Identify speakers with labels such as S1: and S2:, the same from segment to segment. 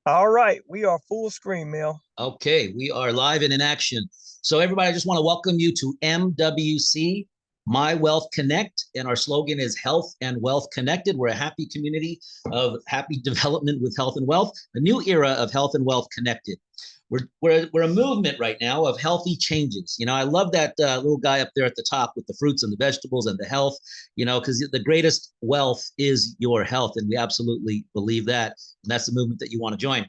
S1: All right, we are full screen, Mel.
S2: Okay, we are live and in action. So, everybody, I just want to welcome you to MWC, My Wealth Connect. And our slogan is Health and Wealth Connected. We're a happy community of happy development with health and wealth, a new era of health and wealth connected. We're a movement right now of healthy changes. I love that little guy up there at the top with the fruits and the vegetables and the health, because the greatest wealth is your health. And we absolutely believe that. And that's the movement that you want to join.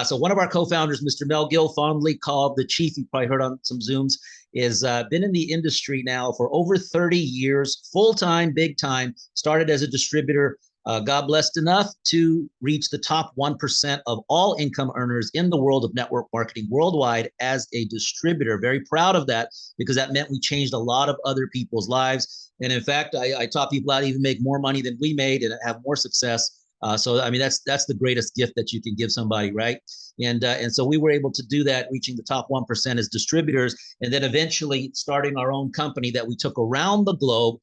S2: So one of our co-founders, Mr. Mel Gill, fondly called the Chief, you probably heard on some Zooms, is been in the industry now for over 30 years, full-time, big time, started as a distributor, God blessed enough to reach the top 1% of all income earners in the world of network marketing worldwide as a distributor. Very proud of that because that meant we changed a lot of other people's lives. And in fact, I taught people how to even make more money than we made and have more success. So, I mean, that's the greatest gift that you can give somebody, right? And so we were able to do that, reaching the top 1% as distributors, and then eventually starting our own company that we took around the globe,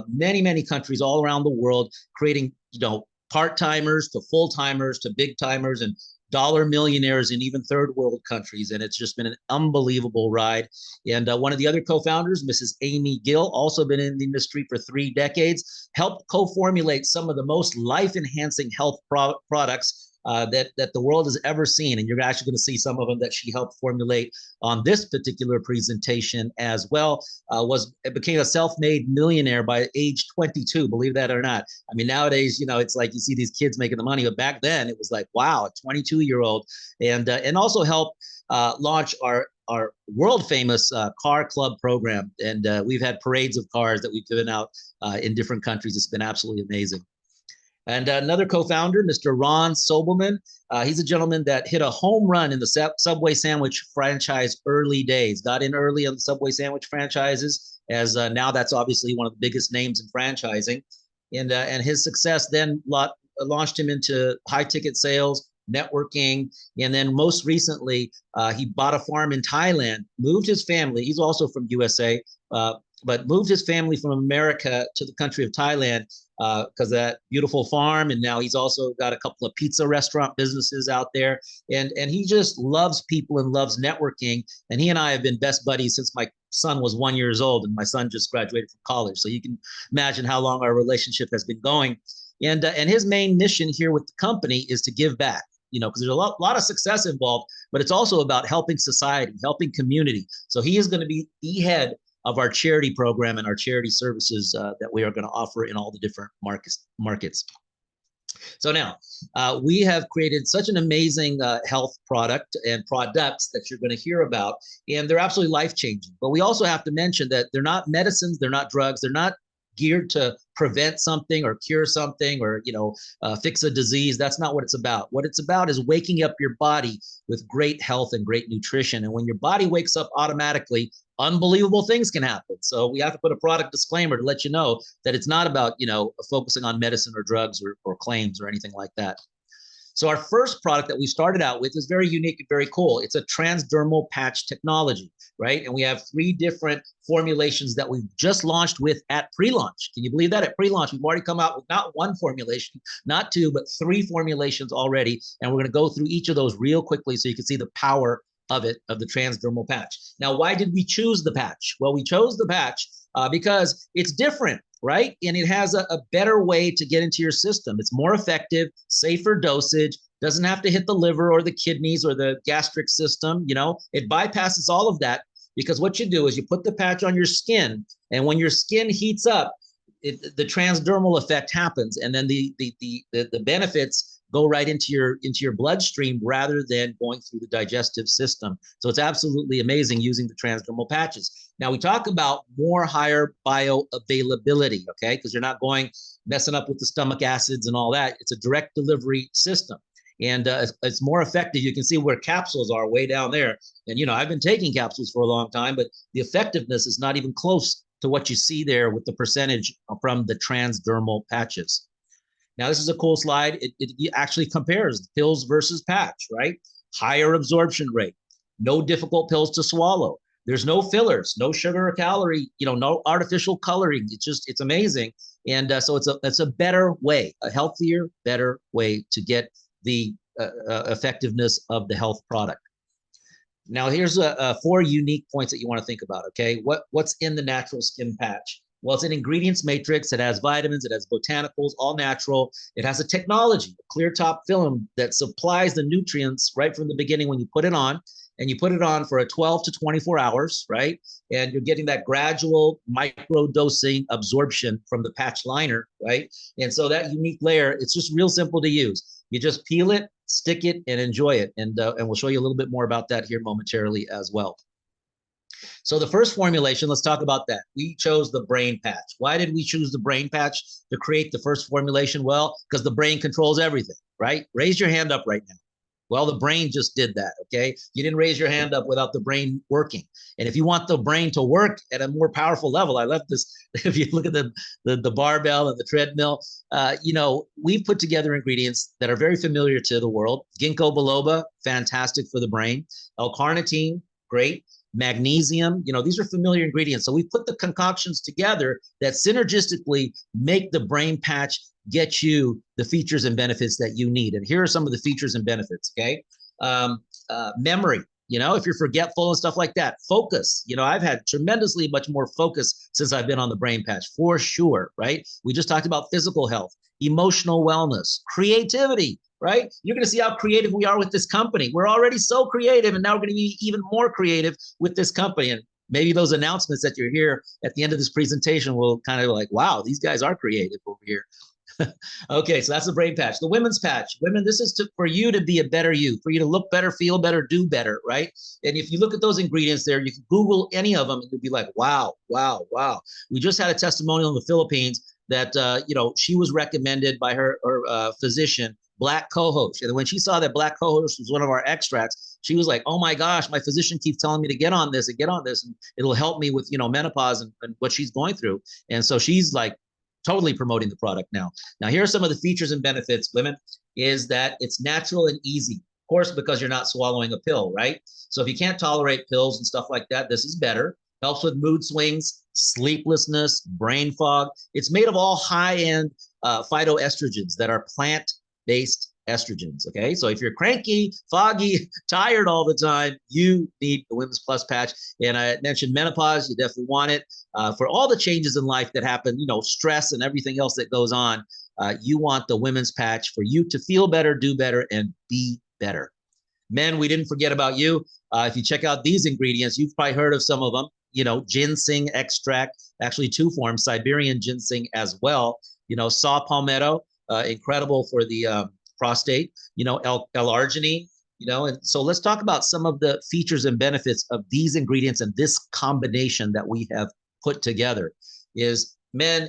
S2: many, many countries all around the world, creating, part-timers to full-timers to big-timers and dollar millionaires in even third world countries. And it's just been an unbelievable ride. And one of the other co-founders, Mrs. Amy Gill, also been in the industry for 3 decades, helped co-formulate some of the most life-enhancing health products that the world has ever seen. And you're actually going to see some of them that she helped formulate on this particular presentation as well. Became a self-made millionaire by age 22, believe that or not. I mean, nowadays, it's like you see these kids making the money, but back then it was like, wow, a 22-year-old, and also helped launch our world famous car club program. And we've had parades of cars that we've given out in different countries. It's been absolutely amazing. And another co-founder, Mr. Ron Sobelman, he's a gentleman that hit a home run in the Subway sandwich franchise early days, got in early on the Subway sandwich franchises, as now that's obviously one of the biggest names in franchising. And his success then launched him into high ticket sales, networking, and then most recently, he bought a farm in Thailand, moved his family, he's also from USA, but moved his family from America to the country of Thailand because of that beautiful farm. And now he's also got a couple of pizza restaurant businesses out there. And he just loves people and loves networking. And he and I have been best buddies since my son was 1 year old, and my son just graduated from college. So you can imagine how long our relationship has been going. And his main mission here with the company is to give back. Because there's a lot of success involved, but it's also about helping society, helping community. So he is going to be the head of our charity program and our charity services that we are going to offer in all the different markets. So now we have created such an amazing health product and products that you're going to hear about, and they're absolutely life-changing. But we also have to mention that they're not medicines, they're not drugs, they're not geared to prevent something or cure something or fix a disease. That's not what it's about. What it's about is waking up your body with great health and great nutrition. And when your body wakes up automatically, unbelievable things can happen. So we have to put a product disclaimer to let you know that it's not about focusing on medicine or drugs or claims or anything like that. So our first product that we started out with is very unique and very cool. It's a transdermal patch technology, right? And we have 3 different formulations that we've just launched with at pre-launch. Can you believe that? At pre-launch, we've already come out with not 1 formulation, not 2, but 3 formulations already. And we're going to go through each of those real quickly so you can see the power of the transdermal patch. Now, why did we choose the patch? Well, we chose the patch because it's different, right? And it has a better way to get into your system. It's more effective, safer dosage, doesn't have to hit the liver or the kidneys or the gastric system. It bypasses all of that because what you do is you put the patch on your skin, and when your skin heats up, the transdermal effect happens, and then the benefits go right into your bloodstream rather than going through the digestive system. So it's absolutely amazing using the transdermal patches. Now we talk about higher bioavailability, okay? Because you're not messing up with the stomach acids and all that. It's a direct delivery system. And it's more effective. You can see where capsules are way down there. And, I've been taking capsules for a long time, but the effectiveness is not even close to what you see there with the percentage from the transdermal patches. Now, this is a cool slide. It actually compares pills versus patch, right? Higher absorption rate, no difficult pills to swallow. There's no fillers, no sugar or calorie, no artificial coloring. It's amazing. And so it's a better way, a healthier, better way to get the effectiveness of the health product. Now, here's 4 unique points that you want to think about, okay? What's in the natural skin patch? Well, it's an ingredients matrix. It has vitamins. It has botanicals, all natural. It has a technology, a clear top film that supplies the nutrients right from the beginning when you put it on. And you put it on for a 12 to 24 hours, right? And you're getting that gradual micro dosing absorption from the patch liner, right? And so that unique layer, it's just real simple to use. You just peel it, stick it, and enjoy it. And we'll show you a little bit more about that here momentarily as well. So the first formulation, let's talk about that. We chose the brain patch. Why did we choose the brain patch to create the first formulation? Well, because the brain controls everything, right? Raise your hand up right now. Well, the brain just did that, okay? You didn't raise your hand up without the brain working. And if you want the brain to work at a more powerful level, I love this. If you look at the barbell and the treadmill, we've put together ingredients that are very familiar to the world. Ginkgo biloba, fantastic for the brain. L-carnitine, great. Magnesium, these are familiar ingredients. So we put the concoctions together that synergistically make the brain patch get you the features and benefits that you need. And here are some of the features and benefits, okay? Memory, if you're forgetful and stuff like that. Focus, I've had tremendously much more focus since I've been on the brain patch, for sure, right? We just talked about physical health, emotional wellness, creativity, right? You're going to see how creative we are with this company. We're already so creative, and now we're going to be even more creative with this company. And maybe those announcements that you're here at the end of this presentation will kind of like, wow, these guys are creative over here. Okay, so that's the brain patch. The women's patch. Women, this is for you to be a better you, for you to look better, feel better, do better, right? And if you look at those ingredients there, you can Google any of them and you'll be like, wow, wow, wow. We just had a testimonial in the Philippines that, she was recommended by her physician, black cohosh. And when she saw that black cohosh was one of our extracts, she was like, oh my gosh, my physician keeps telling me to get on this, and it'll help me with, menopause and what she's going through. And so she's like, totally promoting the product now. Now, here are some of the features and benefits, women, is that it's natural and easy. Of course, because you're not swallowing a pill, right? So if you can't tolerate pills and stuff like that, this is better. Helps with mood swings, sleeplessness, brain fog. It's made of all high-end phytoestrogens that are plant-based estrogens, okay? So if you're cranky, foggy, tired all the time, you need the Women's Plus patch. And I mentioned menopause, you definitely want it. For all the changes in life that happen, stress and everything else that goes on, you want the women's patch for you to feel better, do better, and be better. Men, we didn't forget about you. If you check out these ingredients, you've probably heard of some of them, ginseng extract, actually 2 forms, Siberian ginseng as well, saw palmetto, incredible for the prostate, L-arginine, and so let's talk about some of the features and benefits of these ingredients and this combination that we have put together. Is men,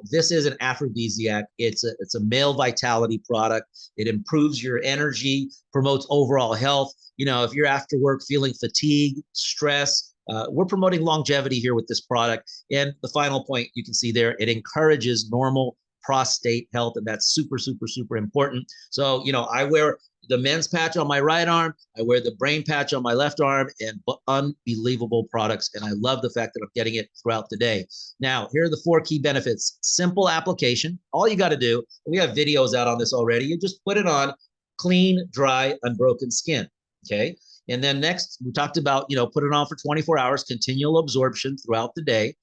S2: this is an aphrodisiac. It's a male vitality product. It improves your energy, promotes overall health. If you're after work feeling fatigue, stress, we're promoting longevity here with this product. And the final point you can see there, it encourages normal prostate health, and that's super, super, super important. So, I wear the men's patch on my right arm, I wear the brain patch on my left arm, and unbelievable products. And I love the fact that I'm getting it throughout the day. Now, here are the 4 key benefits. Simple application. All you got to do, we have videos out on this already. You just put it on clean, dry, unbroken skin. Okay. And then next, we talked about, put it on for 24 hours, continual absorption throughout the day.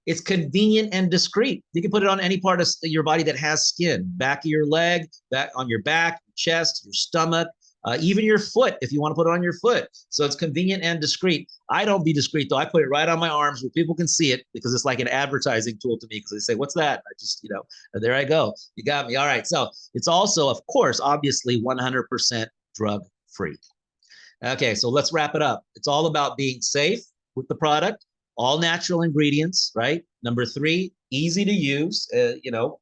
S2: It's convenient and discreet. You can put it on any part of your body that has skin, back of your leg, back on your back, chest, your stomach, even your foot, if you want to put it on your foot. So it's convenient and discreet. I don't be discreet, though. I put it right on my arms where people can see it, because it's like an advertising tool to me, because they say, what's that? I just, there I go. You got me. All right. So it's also, of course, obviously 100% drug-free. Okay, so let's wrap it up. It's all about being safe with the product. All natural ingredients, right? Number 3, easy to use,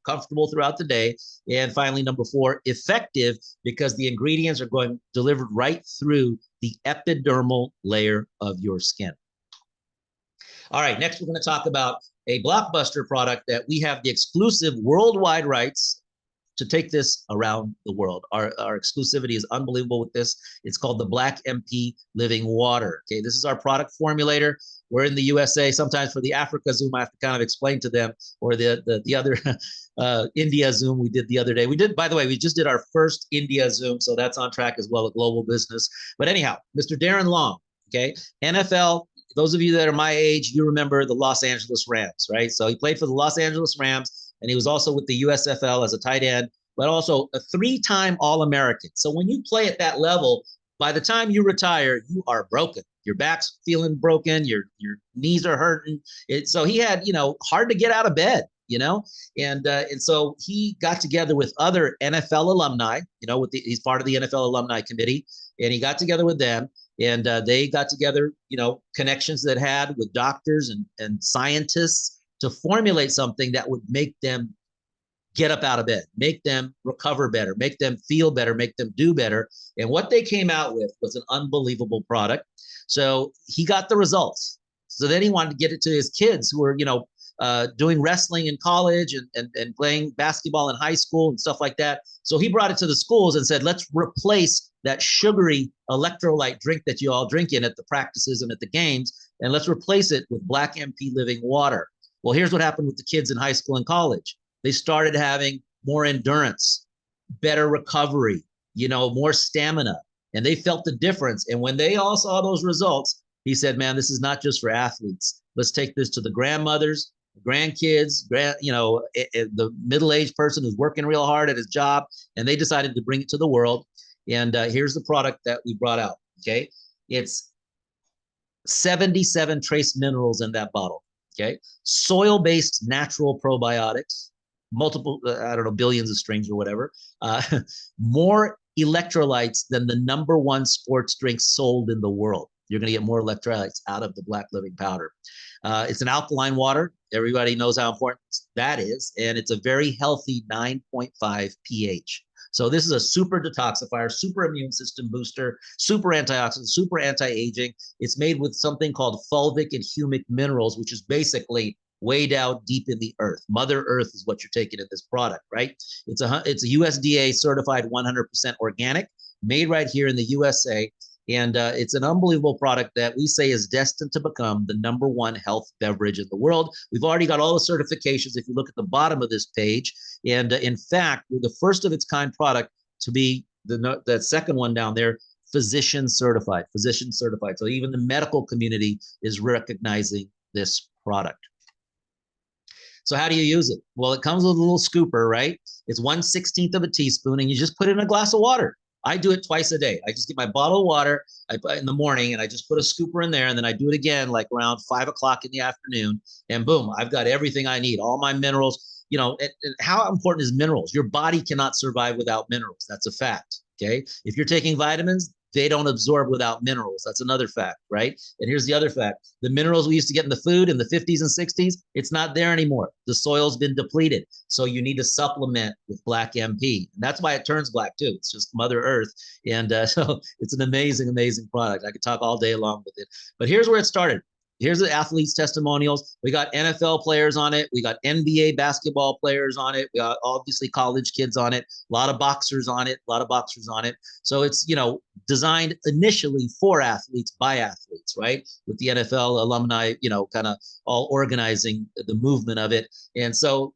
S2: comfortable throughout the day. And finally, number 4, effective, because the ingredients are going delivered right through the epidermal layer of your skin. All right, next we're going to talk about a blockbuster product that we have the exclusive worldwide rights to take this around the world. Our exclusivity is unbelievable with this. It's called the Black MP Living Water. Okay, this is our product formulator. We're in the USA. Sometimes for the Africa Zoom, I have to kind of explain to them, or the other India Zoom we did the other day. We did, by the way, we just did our first India Zoom, so that's on track as well at Global Business. But anyhow, Mr. Darren Long, okay, NFL. Those of you that are my age, you remember the Los Angeles Rams, right? So he played for the Los Angeles Rams, and he was also with the USFL as a tight end, but also a 3-time All-American. So when you play at that level, by the time you retire, you are broken. Your back's feeling broken. Your knees are hurting. So he had, hard to get out of bed, and so he got together with other NFL alumni, he's part of the NFL alumni committee, and he got together with them, and they got together, connections that had with doctors and scientists to formulate something that would make them get up out of bed, make them recover better, make them feel better, make them do better. And what they came out with was an unbelievable product. So he got the results. So then he wanted to get it to his kids who were, doing wrestling in college and playing basketball in high school and stuff like that. So he brought it to the schools and said, let's replace that sugary electrolyte drink that you all drink in at the practices and at the games, and let's replace it with Black MP Living Water. Well, here's what happened with the kids in high school and college. They started having more endurance, better recovery, more stamina, and they felt the difference. And when they all saw those results, he said, man, this is not just for athletes. Let's take this to the grandmothers, grandkids, the middle-aged person who's working real hard at his job, and they decided to bring it to the world. And here's the product that we brought out, okay? It's 77 trace minerals in that bottle, okay? Soil-based natural probiotics, multiple, billions of strings or whatever, more electrolytes than the #1 sports drink sold in the world. You're going to get more electrolytes out of the Black Living Powder. It's an alkaline water. Everybody knows how important that is. And it's a very healthy 9.5 pH. So this is a super detoxifier, super immune system booster, super antioxidant, super anti-aging. It's made with something called fulvic and humic minerals, which is basically way down deep in the earth. Mother Earth is what you're taking in this product, right? It's a USDA certified 100% organic, made right here in the USA. And it's an unbelievable product that we say is destined to become the #1 health beverage in the world. We've already got all the certifications if you look at the bottom of this page. And in fact, we're the first of its kind product to be the second one down there, physician certified. So even the medical community is recognizing this product. So how do you use it? Well, it comes with a little scooper, right? It's 1/16 of a teaspoon, and you just put it in a glass of water. I do it twice a day. I just get my bottle of water in the morning, and I just put a scooper in there, and then I do it again like around 5 o'clock in the afternoon, and boom, I've got everything I need, all my minerals. And how important is minerals? Your body cannot survive without minerals. That's a fact, okay? If you're taking vitamins, they don't absorb without minerals. That's another fact, right? And here's the other fact. The minerals we used to get in the food in the 50s and 60s, it's not there anymore. The soil's been depleted. So you need to supplement with Black MP. And that's why it turns black too. It's just Mother Earth. And so it's an amazing, amazing product. I could talk all day long with it. But here's where it started. Here's the athletes' testimonials. We got NFL players on it. We got NBA basketball players on it. We got obviously college kids on it. A lot of boxers on it. So it's, designed initially for athletes by athletes, right? With the NFL alumni, kind of all organizing the movement of it. And so,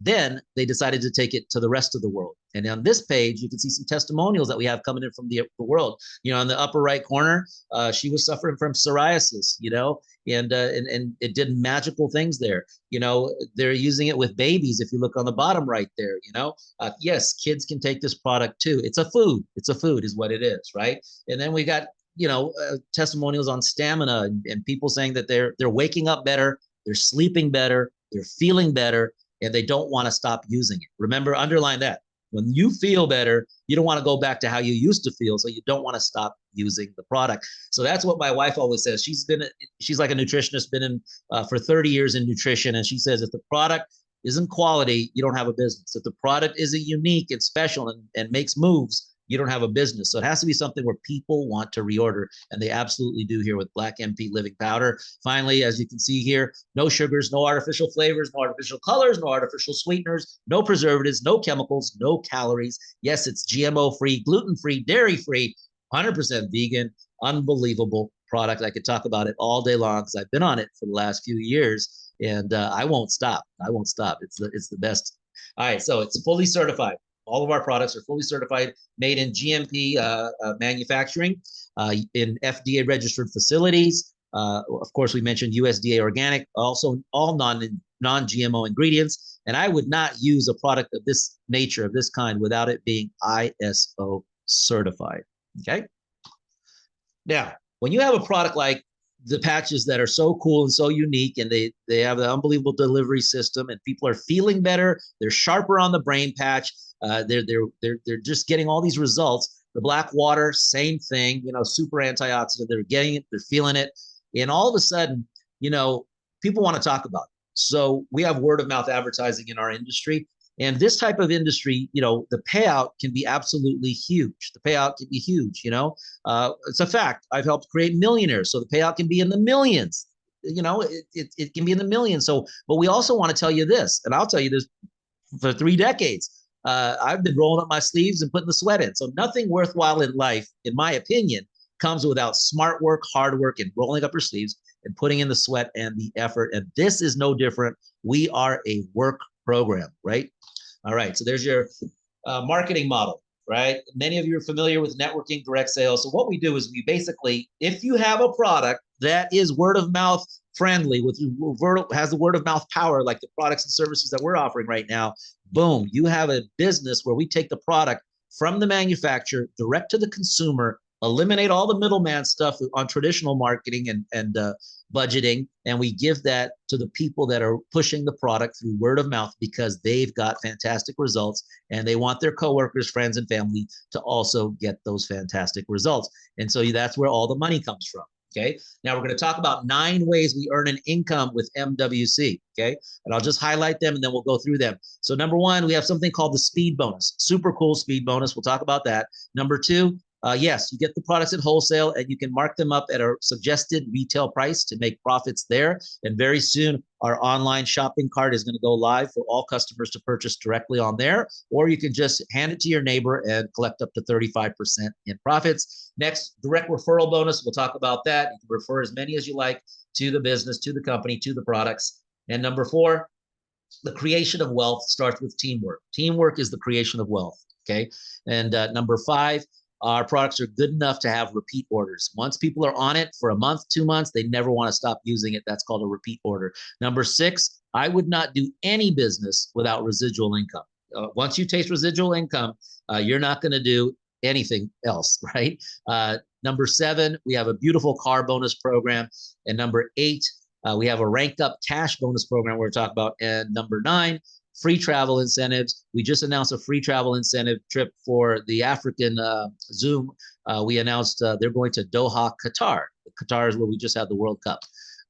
S2: then they decided to take it to the rest of the world. And on this page, you can see some testimonials that we have coming in from the world. In the upper right corner, she was suffering from psoriasis, and it did magical things there. They're using it with babies. If you look on the bottom right there, yes, kids can take this product too. It's a food. It's a food is what it is, right? And then we got, testimonials on stamina and people saying that they're waking up better, they're sleeping better, they're feeling better, and they don't want to stop using it. Remember, underline that. When you feel better, you don't want to go back to how you used to feel, so you don't want to stop using the product. So that's what my wife always says. She's like a nutritionist, been in for 30 years in nutrition, and she says if the product isn't quality, you don't have a business. If the product isn't unique and special and makes moves, you don't have a business. So it has to be something where people want to reorder, and they absolutely do here with Black MP Living Powder. Finally, as you can see here, no sugars, no artificial flavors, no artificial colors, no artificial sweeteners, no preservatives, no chemicals, no calories. Yes, it's GMO-free, gluten-free, dairy-free, 100% vegan. Unbelievable product. I could talk about it all day long because I've been on it for the last few years, and I won't stop. I won't stop. It's the best. All right, so it's fully certified. All of our products are fully certified, made in GMP manufacturing, in FDA registered facilities. Of course, we mentioned USDA organic, also all non-GMO ingredients. And I would not use a product of this nature, of this kind, without it being ISO certified. Okay. Now, when you have a product like the patches that are so cool and so unique, and they have an unbelievable delivery system, and people are feeling better, they're sharper on the brain patch, they're just getting all these results. The black water, same thing, super antioxidant. They're getting it, they're feeling it, and all of a sudden, people want to talk about it. So we have word of mouth advertising in our industry. And this type of industry, the payout can be absolutely huge. The payout can be huge, it's a fact. I've helped create millionaires. So the payout can be in the millions, it can be in the millions. So, but we also want to tell you this, and I'll tell you this for 3 decades. I've been rolling up my sleeves and putting the sweat in. So nothing worthwhile in life, in my opinion, comes without smart work, hard work, and rolling up your sleeves and putting in the sweat and the effort. And this is no different. We are a work program, right? All right, so there's your marketing model, right? Many of you are familiar with networking, direct sales. So what we do is we basically, if you have a product that is word of mouth friendly, has the word of mouth power, like the products and services that we're offering right now, boom, you have a business where we take the product from the manufacturer direct to the consumer, eliminate all the middleman stuff on traditional marketing and budgeting, and we give that to the people that are pushing the product through word of mouth because they've got fantastic results and they want their coworkers, friends, and family to also get those fantastic results. And so that's where all the money comes from. Okay. Now we're going to talk about 9 ways we earn an income with MWC. Okay. And I'll just highlight them and then we'll go through them. So number 1, we have something called the speed bonus. Super cool speed bonus. We'll talk about that. Number 2, yes, you get the products at wholesale and you can mark them up at a suggested retail price to make profits there. And very soon, our online shopping cart is going to go live for all customers to purchase directly on there. Or you can just hand it to your neighbor and collect up to 35% in profits. Next, direct referral bonus. We'll talk about that. You can refer as many as you like to the business, to the company, to the products. And number 4, the creation of wealth starts with teamwork. Teamwork is the creation of wealth. Okay. And number 5, our products are good enough to have repeat orders. Once people are on it for a month, 2 months, they never want to stop using it. That's called a repeat order. Number 6, I would not do any business without residual income. Once you taste residual income, you're not going to do anything else, right? Number 7, we have a beautiful car bonus program. And number 8, we have a ranked up cash bonus program we're talking about. And number 9, free travel incentives. We just announced a free travel incentive trip for the African Zoom. We announced they're going to Doha, Qatar. Qatar is where we just had the World Cup.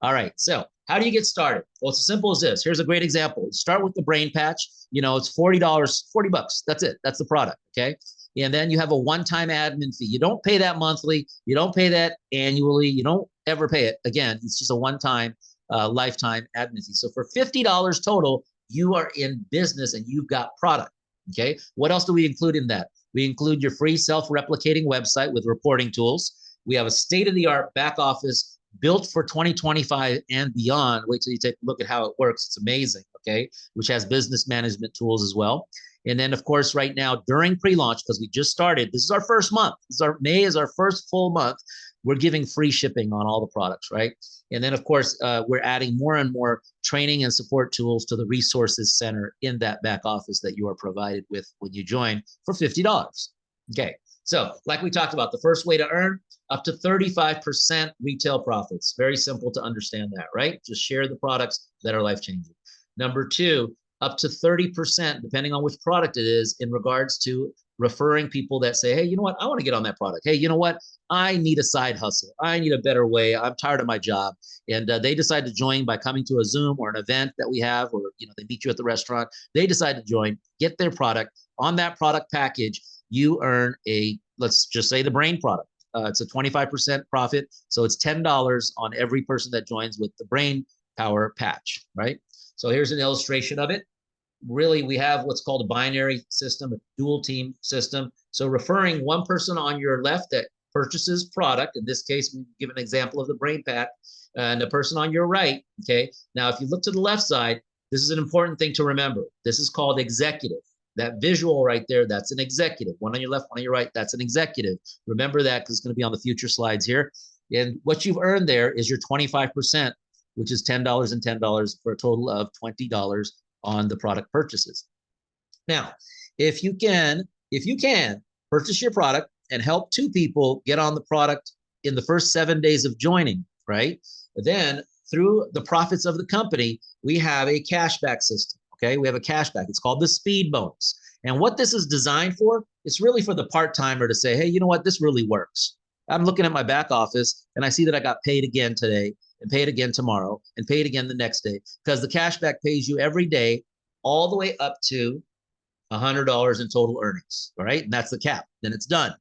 S2: All right, so how do you get started? Well, it's as simple as this. Here's a great example. Start with the brain patch. It's $40, $40. That's it. That's the product, okay? And then you have a one-time admin fee. You don't pay that monthly. You don't pay that annually. You don't ever pay it. Again, it's just a one-time, lifetime admin fee. So for $50 total, you are in business and you've got product. Okay. What else do we include in that? We include your free self-replicating website with reporting tools. We have a state-of-the-art back office built for 2025 and beyond. Wait till you take a look at how it works. It's amazing. Okay. Which has business management tools as well. And then, of course, right now during pre-launch, because we just started, this is our first month. May is our first full month. We're giving free shipping on all the products, right? And then, of course, we're adding more and more training and support tools to the resources center in that back office that you are provided with when you join for $50. Okay, so like we talked about, the first way to earn up to 35% retail profits. Very simple to understand that, right? Just share the products that are life-changing. Number 2, up to 30%, depending on which product it is, in regards to referring people that say, hey, you know what? I want to get on that product. Hey, you know what? I need a side hustle. I need a better way. I'm tired of my job. And they decide to join by coming to a Zoom or an event that we have, or they meet you at the restaurant. They decide to join, get their product. On that product package, you earn let's just say the brain product. It's a 25% profit. So it's $10 on every person that joins with the brain power patch, right? So here's an illustration of it. Really, we have what's called a binary system, a dual team system. So referring one person on your left that purchases product. In this case, we give an example of the brain pack and the person on your right. Okay. Now, if you look to the left side, this is an important thing to remember. This is called executive. That visual right there, that's an executive. One on your left, one on your right, that's an executive. Remember that because it's going to be on the future slides here. And what you've earned there is your 25%, which is $10 and $10 for a total of $20 on the product purchases. Now, if you can purchase your product and help 2 people get on the product in the first 7 days of joining, right? Then through the profits of the company, we have a cashback system. Okay, we have a cashback. It's called the speed bonus. And what this is designed for, it's really for the part-timer to say, hey, you know what, this really works. I'm looking at my back office and I see that I got paid again today and paid again tomorrow and paid again the next day, because the cashback pays you every day all the way up to $100 in total earnings. All right, and that's the cap. Then it's done.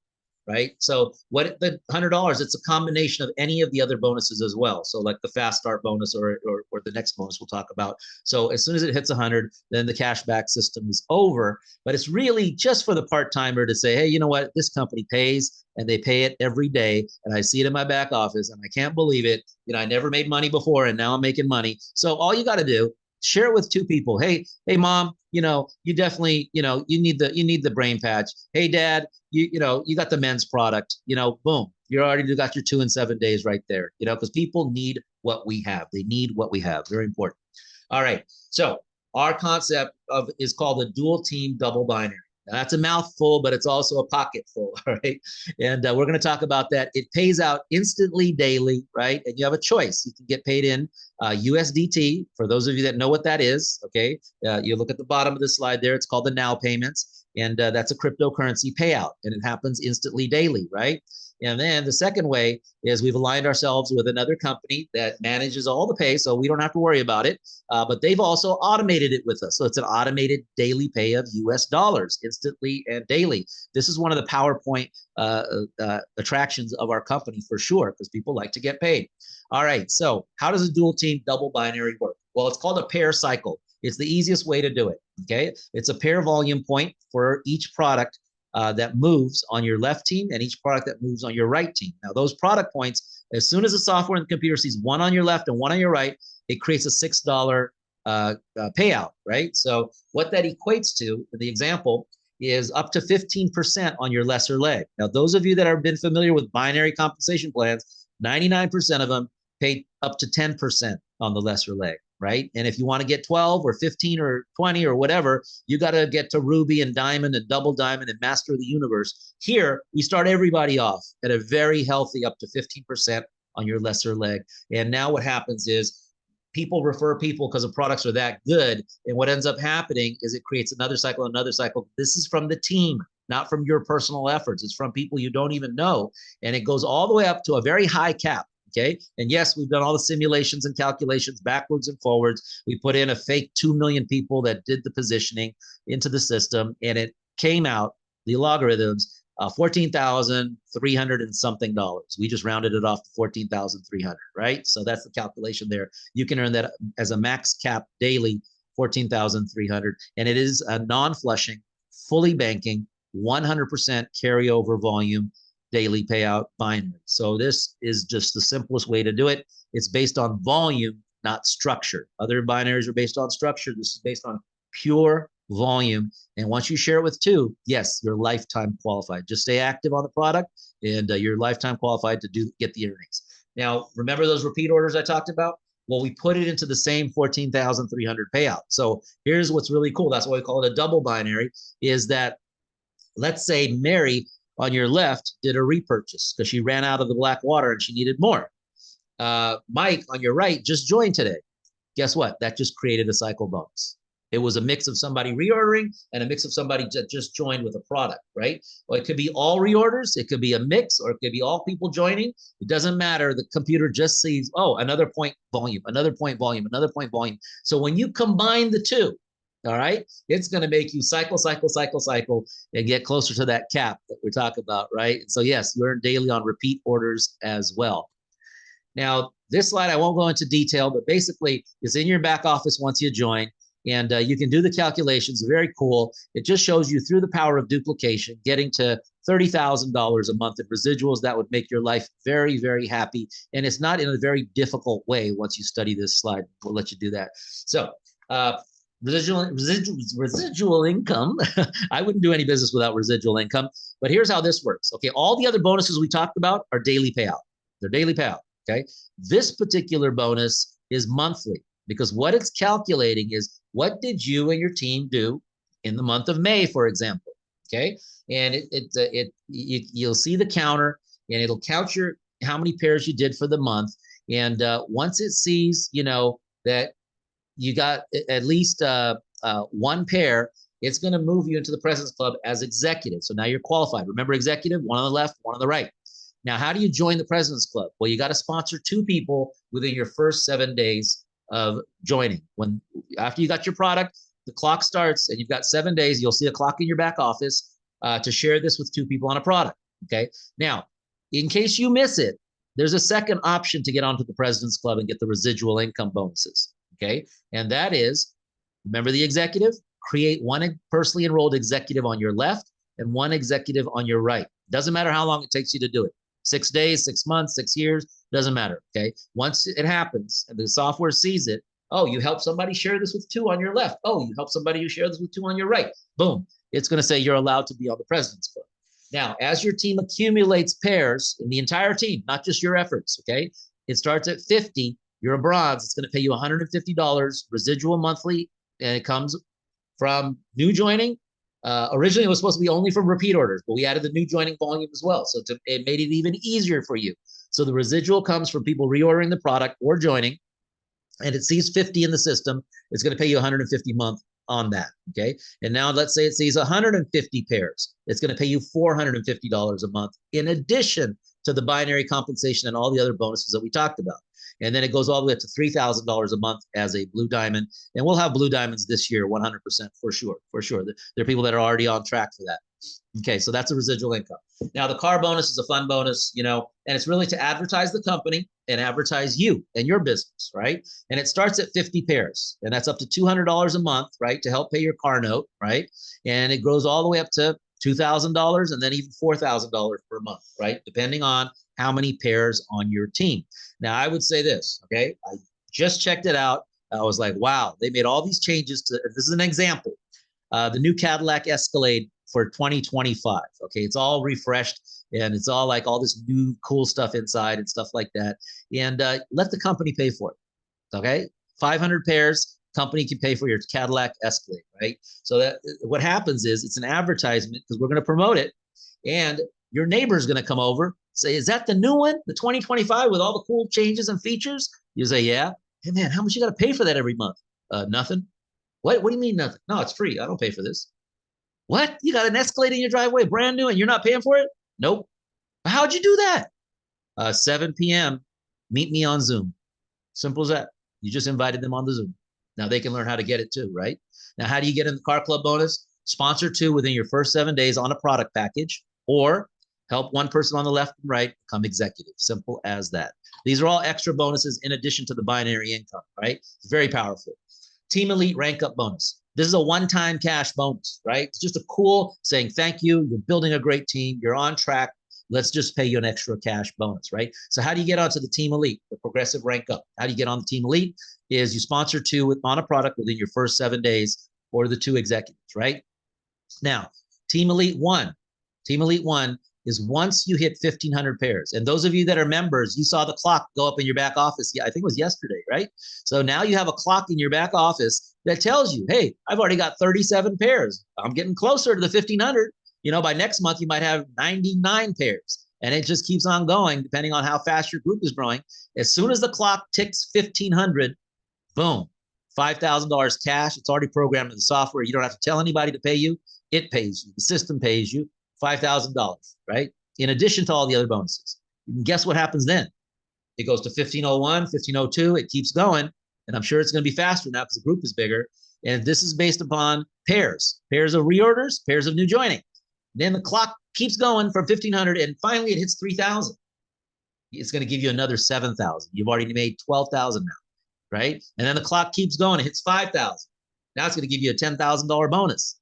S2: Right. So what the $100, it's a combination of any of the other bonuses as well. So like the fast start bonus or the next bonus we'll talk about. So as soon as it hits 100, then the cashback system is over. But it's really just for the part-timer to say, hey, you know what? This company pays and they pay it every day. And I see it in my back office and I can't believe it. You know, I never made money before and now I'm making money. So all you got to do, share it with 2 people. Hey, mom, you know, you definitely, you know, you need the brain patch. Hey, dad, you know, you got the men's product, you know, boom, you already got your 2 and 7 days right there, you know, because people need what we have. They need what we have. Very important. All right. So our concept is called the dual team double binary. Now, that's a mouthful, but it's also a pocketful. All right. And we're going to talk about that. It pays out instantly daily, right? And you have a choice. You can get paid in USDT. For those of you that know what that is, okay, you look at the bottom of the slide there. It's called the now payments. And that's a cryptocurrency payout. And it happens instantly daily, right? And then the second way is we've aligned ourselves with another company that manages all the pay, so we don't have to worry about it. But they've also automated it with us. So it's an automated daily pay of US dollars, instantly and daily. This is one of the PowerPoint attractions of our company for sure, because people like to get paid. All right, so how does a dual team double binary work? Well, it's called a pair cycle. It's the easiest way to do it, okay? It's a pair volume point for each product that moves on your left team and each product that moves on your right team. Now, those product points, as soon as the software and the computer sees one on your left and one on your right, it creates a $6 payout, right? So what that equates to, the example, is up to 15% on your lesser leg. Now, those of you that have been familiar with binary compensation plans, 99% of them pay up to 10% on the lesser leg, right? And if you want to get 12 or 15 or 20 or whatever, you got to get to Ruby and Diamond and Double Diamond and Master of the Universe. Here, we start everybody off at a very healthy up to 15% on your lesser leg. And now what happens is people refer people because the products are that good. And what ends up happening is it creates another cycle, another cycle. This is from the team, not from your personal efforts. It's from people you don't even know. And it goes all the way up to a very high cap. Okay. And yes, we've done all the simulations and calculations backwards and forwards. We put in a fake 2 million people that did the positioning into the system, and it came out, the logarithms, 14,300 and something dollars. We just rounded it off to 14,300, right? So that's the calculation there. You can earn that as a max cap daily, 14,300. And it is a non-flushing, fully banking, 100% carryover volume daily payout binary. So this is just the simplest way to do it. It's based on volume, not structure. Other binaries are based on structure. This is based on pure volume. And once you share it with 2, yes, you're lifetime qualified. Just stay active on the product and you're lifetime qualified to get the earnings. Now, remember those repeat orders I talked about? Well, we put it into the same 14,300 payout. So here's what's really cool. That's why we call it a double binary, is that let's say Mary on your left did a repurchase because she ran out of the black water and she needed more. Mike on your right just joined today. Guess what? That just created a cycle bonus. It was a mix of somebody reordering and a mix of somebody that just joined with a product, right? Well, it could be all reorders, it could be a mix, or it could be all people joining. It doesn't matter. The computer just sees, oh, another point volume, another point volume, another point volume. So when you combine the 2, all right, it's going to make you cycle, cycle, cycle, cycle, and get closer to that cap that we're talking about, right? And so yes, you earn daily on repeat orders as well. Now, this slide, I won't go into detail, but basically it's in your back office once you join, and you can do the calculations. Very cool. It just shows you through the power of duplication, getting to $30,000 a month in residuals. That would make your life very, very happy. And it's not in a very difficult way. Once you study this slide, we'll let you do that. So residual income. I wouldn't do any business without residual income. But here's how this works. Okay, all the other bonuses we talked about are daily payout. They're daily payout. Okay, this particular bonus is monthly, because what it's calculating is what did you and your team do in the month of May, for example. Okay, and you'll see the counter, and it'll count your how many pairs you did for the month. And once it sees, that you got at least one pair, it's going to move you into the President's Club as executive. So now you're qualified. Remember, executive, one on the left, one on the right. Now, how do you join the President's Club? Well, you got to sponsor 2 people within your first 7 days of joining. After you got your product, the clock starts, and you've got 7 days. You'll see a clock in your back office to share this with 2 people on a product. Okay. Now, in case you miss it, there's a second option to get onto the President's Club and get the residual income bonuses. Okay. And that is, remember the executive, create one personally enrolled executive on your left and one executive on your right. Doesn't matter how long it takes you to do it. 6 days, 6 months, 6 years, doesn't matter. Okay. Once it happens and the software sees it, oh, you help somebody share this with 2 on your left. Oh, you help somebody you share this with 2 on your right. Boom. It's going to say you're allowed to be on the President's Club. Now, as your team accumulates pairs in the entire team, not just your efforts, okay, it starts at 50. You're a bronze. It's going to pay you $150 residual monthly, and it comes from new joining. Originally, it was supposed to be only from repeat orders, but we added the new joining volume as well. So it made it even easier for you. So the residual comes from people reordering the product or joining, and it sees 50 in the system. It's going to pay you $150 a month on that. Okay. And now let's say it sees 150 pairs. It's going to pay you $450 a month in addition to the binary compensation and all the other bonuses that we talked about. And then it goes all the way up to $3,000 a month as a blue diamond. And we'll have blue diamonds this year, 100% for sure. For sure. There are people that are already on track for that. Okay, so that's a residual income. Now, the car bonus is a fun bonus, and it's really to advertise the company and advertise you and your business, right? And it starts at 50 pairs, and that's up to $200 a month, right, to help pay your car note, right? And it grows all the way up to $2,000 and then even $4,000 per month, right, depending on how many pairs on your team. Now, I would say this, okay? I just checked it out. I was like, wow, they made all these changes to, this is an example, the new Cadillac Escalade for 2025. Okay, it's all refreshed and it's all like all this new cool stuff inside and stuff like that. And let the company pay for it. Okay, 500 pairs, company can pay for your Cadillac Escalade, right? So that what happens is it's an advertisement because we're going to promote it, and your neighbor's going to come over, say, "Is that the new one, the 2025 with all the cool changes and features?" You say, "Yeah." "Hey man, how much you got to pay for that every month?" Nothing." What do you mean nothing? "No, it's free. I don't pay for this." "What? You got an Escalade in your driveway, brand new, and you're not paying for it?" "Nope." "How'd you do that?" 7 p.m. Meet me on Zoom. Simple as that. You just invited them on the Zoom. Now they can learn how to get it too, right? Now, how do you get in the Car Club bonus? Sponsor 2 within your first 7 days on a product package, or help one person on the left and right become executive. Simple as that. These are all extra bonuses in addition to the binary income, right? It's very powerful. Team Elite rank up bonus. This is a one-time cash bonus, right? It's just a cool saying, thank you. You're building a great team. You're on track. Let's just pay you an extra cash bonus, right? So how do you get onto the Team Elite, the progressive rank up? How do you get on the Team Elite? Is you sponsor 2 on a product within your first 7 days, or the 2 executives, right? Now, Team Elite 1. Team Elite 1 is once you hit 1,500 pairs. And those of you that are members, you saw the clock go up in your back office. Yeah, I think it was yesterday, right? So now you have a clock in your back office that tells you, hey, I've already got 37 pairs. I'm getting closer to the 1,500. By next month, you might have 99 pairs. And it just keeps on going depending on how fast your group is growing. As soon as the clock ticks 1,500, boom, $5,000 cash. It's already programmed in the software. You don't have to tell anybody to pay you. It pays you. The system pays you $5,000, right? In addition to all the other bonuses. And guess what happens then? It goes to 1,501, 1,502. It keeps going. And I'm sure it's going to be faster now because the group is bigger. And this is based upon pairs of reorders, pairs of new joining. Then the clock keeps going from 1,500 and finally it hits 3,000. It's going to give you another 7,000. You've already made 12,000 now, right? And then the clock keeps going. It hits 5,000. Now it's going to give you a $10,000 bonus.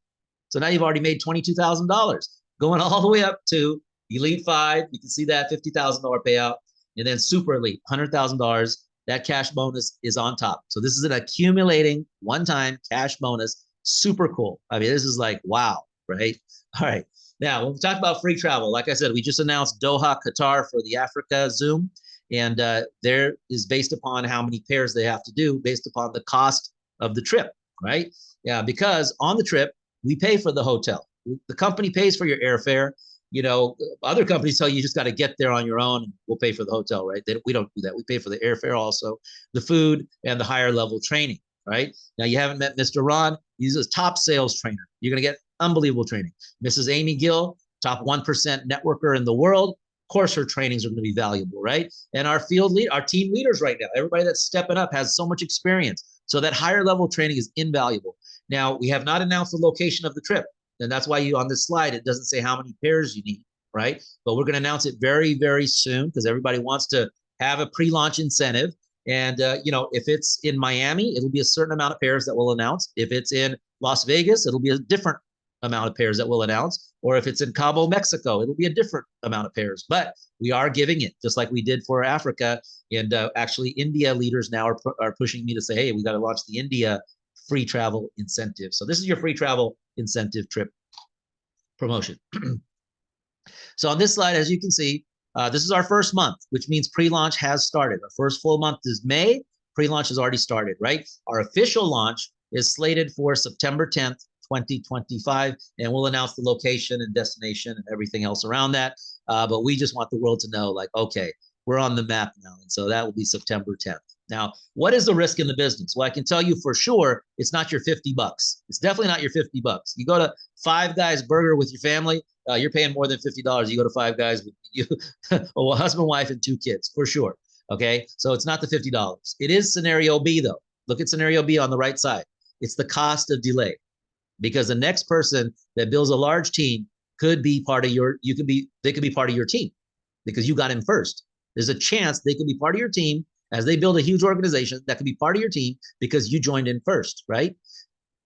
S2: So now you've already made $22,000. going all the way up to Elite 5. You can see that $50,000 payout. And then Super Elite, $100,000. That cash bonus is on top. So this is an accumulating one-time cash bonus. Super cool. I mean, this is like, wow, right? All right. Now, when we talk about free travel, like I said, we just announced Doha, Qatar for the Africa Zoom. And there is based upon how many pairs they have to do based upon the cost of the trip, right? Yeah, because on the trip, we pay for the hotel. The company pays for your airfare. You know, other companies tell you just got to get there on your own and we'll pay for the hotel, right? We don't do that. We pay for the airfare also, the food, and the higher level training, right? Now, you haven't met Mr. Ron. He's a top sales trainer. You're going to get unbelievable training. Mrs. Amy Gill, top 1% networker in the world. Of course, her trainings are going to be valuable, right? And our our team leaders right now, everybody that's stepping up has so much experience. So that higher level training is invaluable. Now, we have not announced the location of the trip. And that's why on this slide, it doesn't say how many pairs you need, right? But we're going to announce it very, very soon because everybody wants to have a pre-launch incentive. And, if it's in Miami, it'll be a certain amount of pairs that we'll announce. If it's in Las Vegas, it'll be a different amount of pairs that we'll announce. Or if it's in Cabo, Mexico, it'll be a different amount of pairs. But we are giving it just like we did for Africa. And actually, India leaders now are pushing me to say, hey, we got to launch the India free travel incentive. So this is your free travel incentive trip promotion. So on this slide, as you can see, this is our first month, which means pre-launch has started. Our first full month is May. Pre-launch has already started, right? Our official launch is slated for September 10th, 2025, and we'll announce the location and destination and everything else around that. But we just want the world to know, like, okay, we're on the map now. And so that will be September 10th. Now, what is the risk in the business? Well, I can tell you for sure, it's not your $50. It's definitely not your $50. You go to Five Guys Burger with your family, you're paying more than $50. You go to Five Guys with you, a husband, wife, and 2 kids, for sure. Okay, so it's not the $50. It is scenario B, though. Look at scenario B on the right side. It's the cost of delay, because the next person that builds a large team could be part of they could be part of your team because you got in first. There's a chance they could be part of your team as they build a huge organization that could be part of your team because you joined in first, right?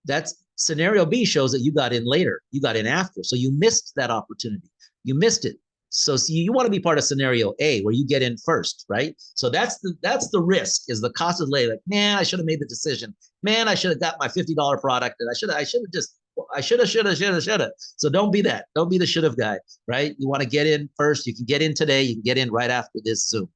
S2: That's scenario B shows that you got in later, you got in after. So you missed that opportunity. You missed it. So see, you want to be part of scenario A where you get in first, right? So that's the risk, is the cost of delay. Like, man, I should have made the decision. Man, I should have got my $50 product, and I should have. So don't be that. Don't be the should have guy, right? You want to get in first. You can get in today. You can get in right after this Zoom.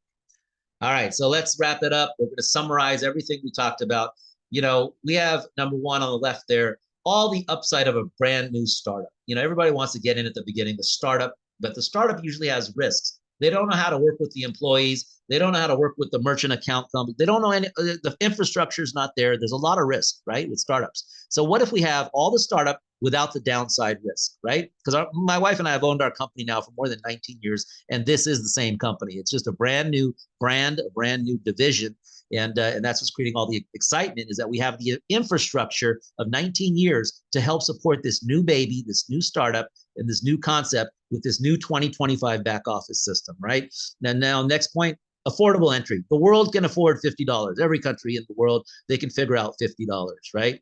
S2: All right, so let's wrap it up. We're going to summarize everything we talked about. We have number one on the left there, all the upside of a brand new startup. Everybody wants to get in at the beginning, the startup, but the startup usually has risks. They don't know how to work with the employees. They don't know how to work with the merchant account company. They don't know the infrastructure is not there. There's a lot of risk, right, with startups. So what if we have all the startup without the downside risk, right? Because my wife and I have owned our company now for more than 19 years, and this is the same company. It's just a brand new brand, a brand new division, and that's what's creating all the excitement, is that we have the infrastructure of 19 years to help support this new baby, this new startup, and this new concept with this new 2025 back office system, right? Now, next point, affordable entry. The world can afford $50. Every country in the world, they can figure out $50, right?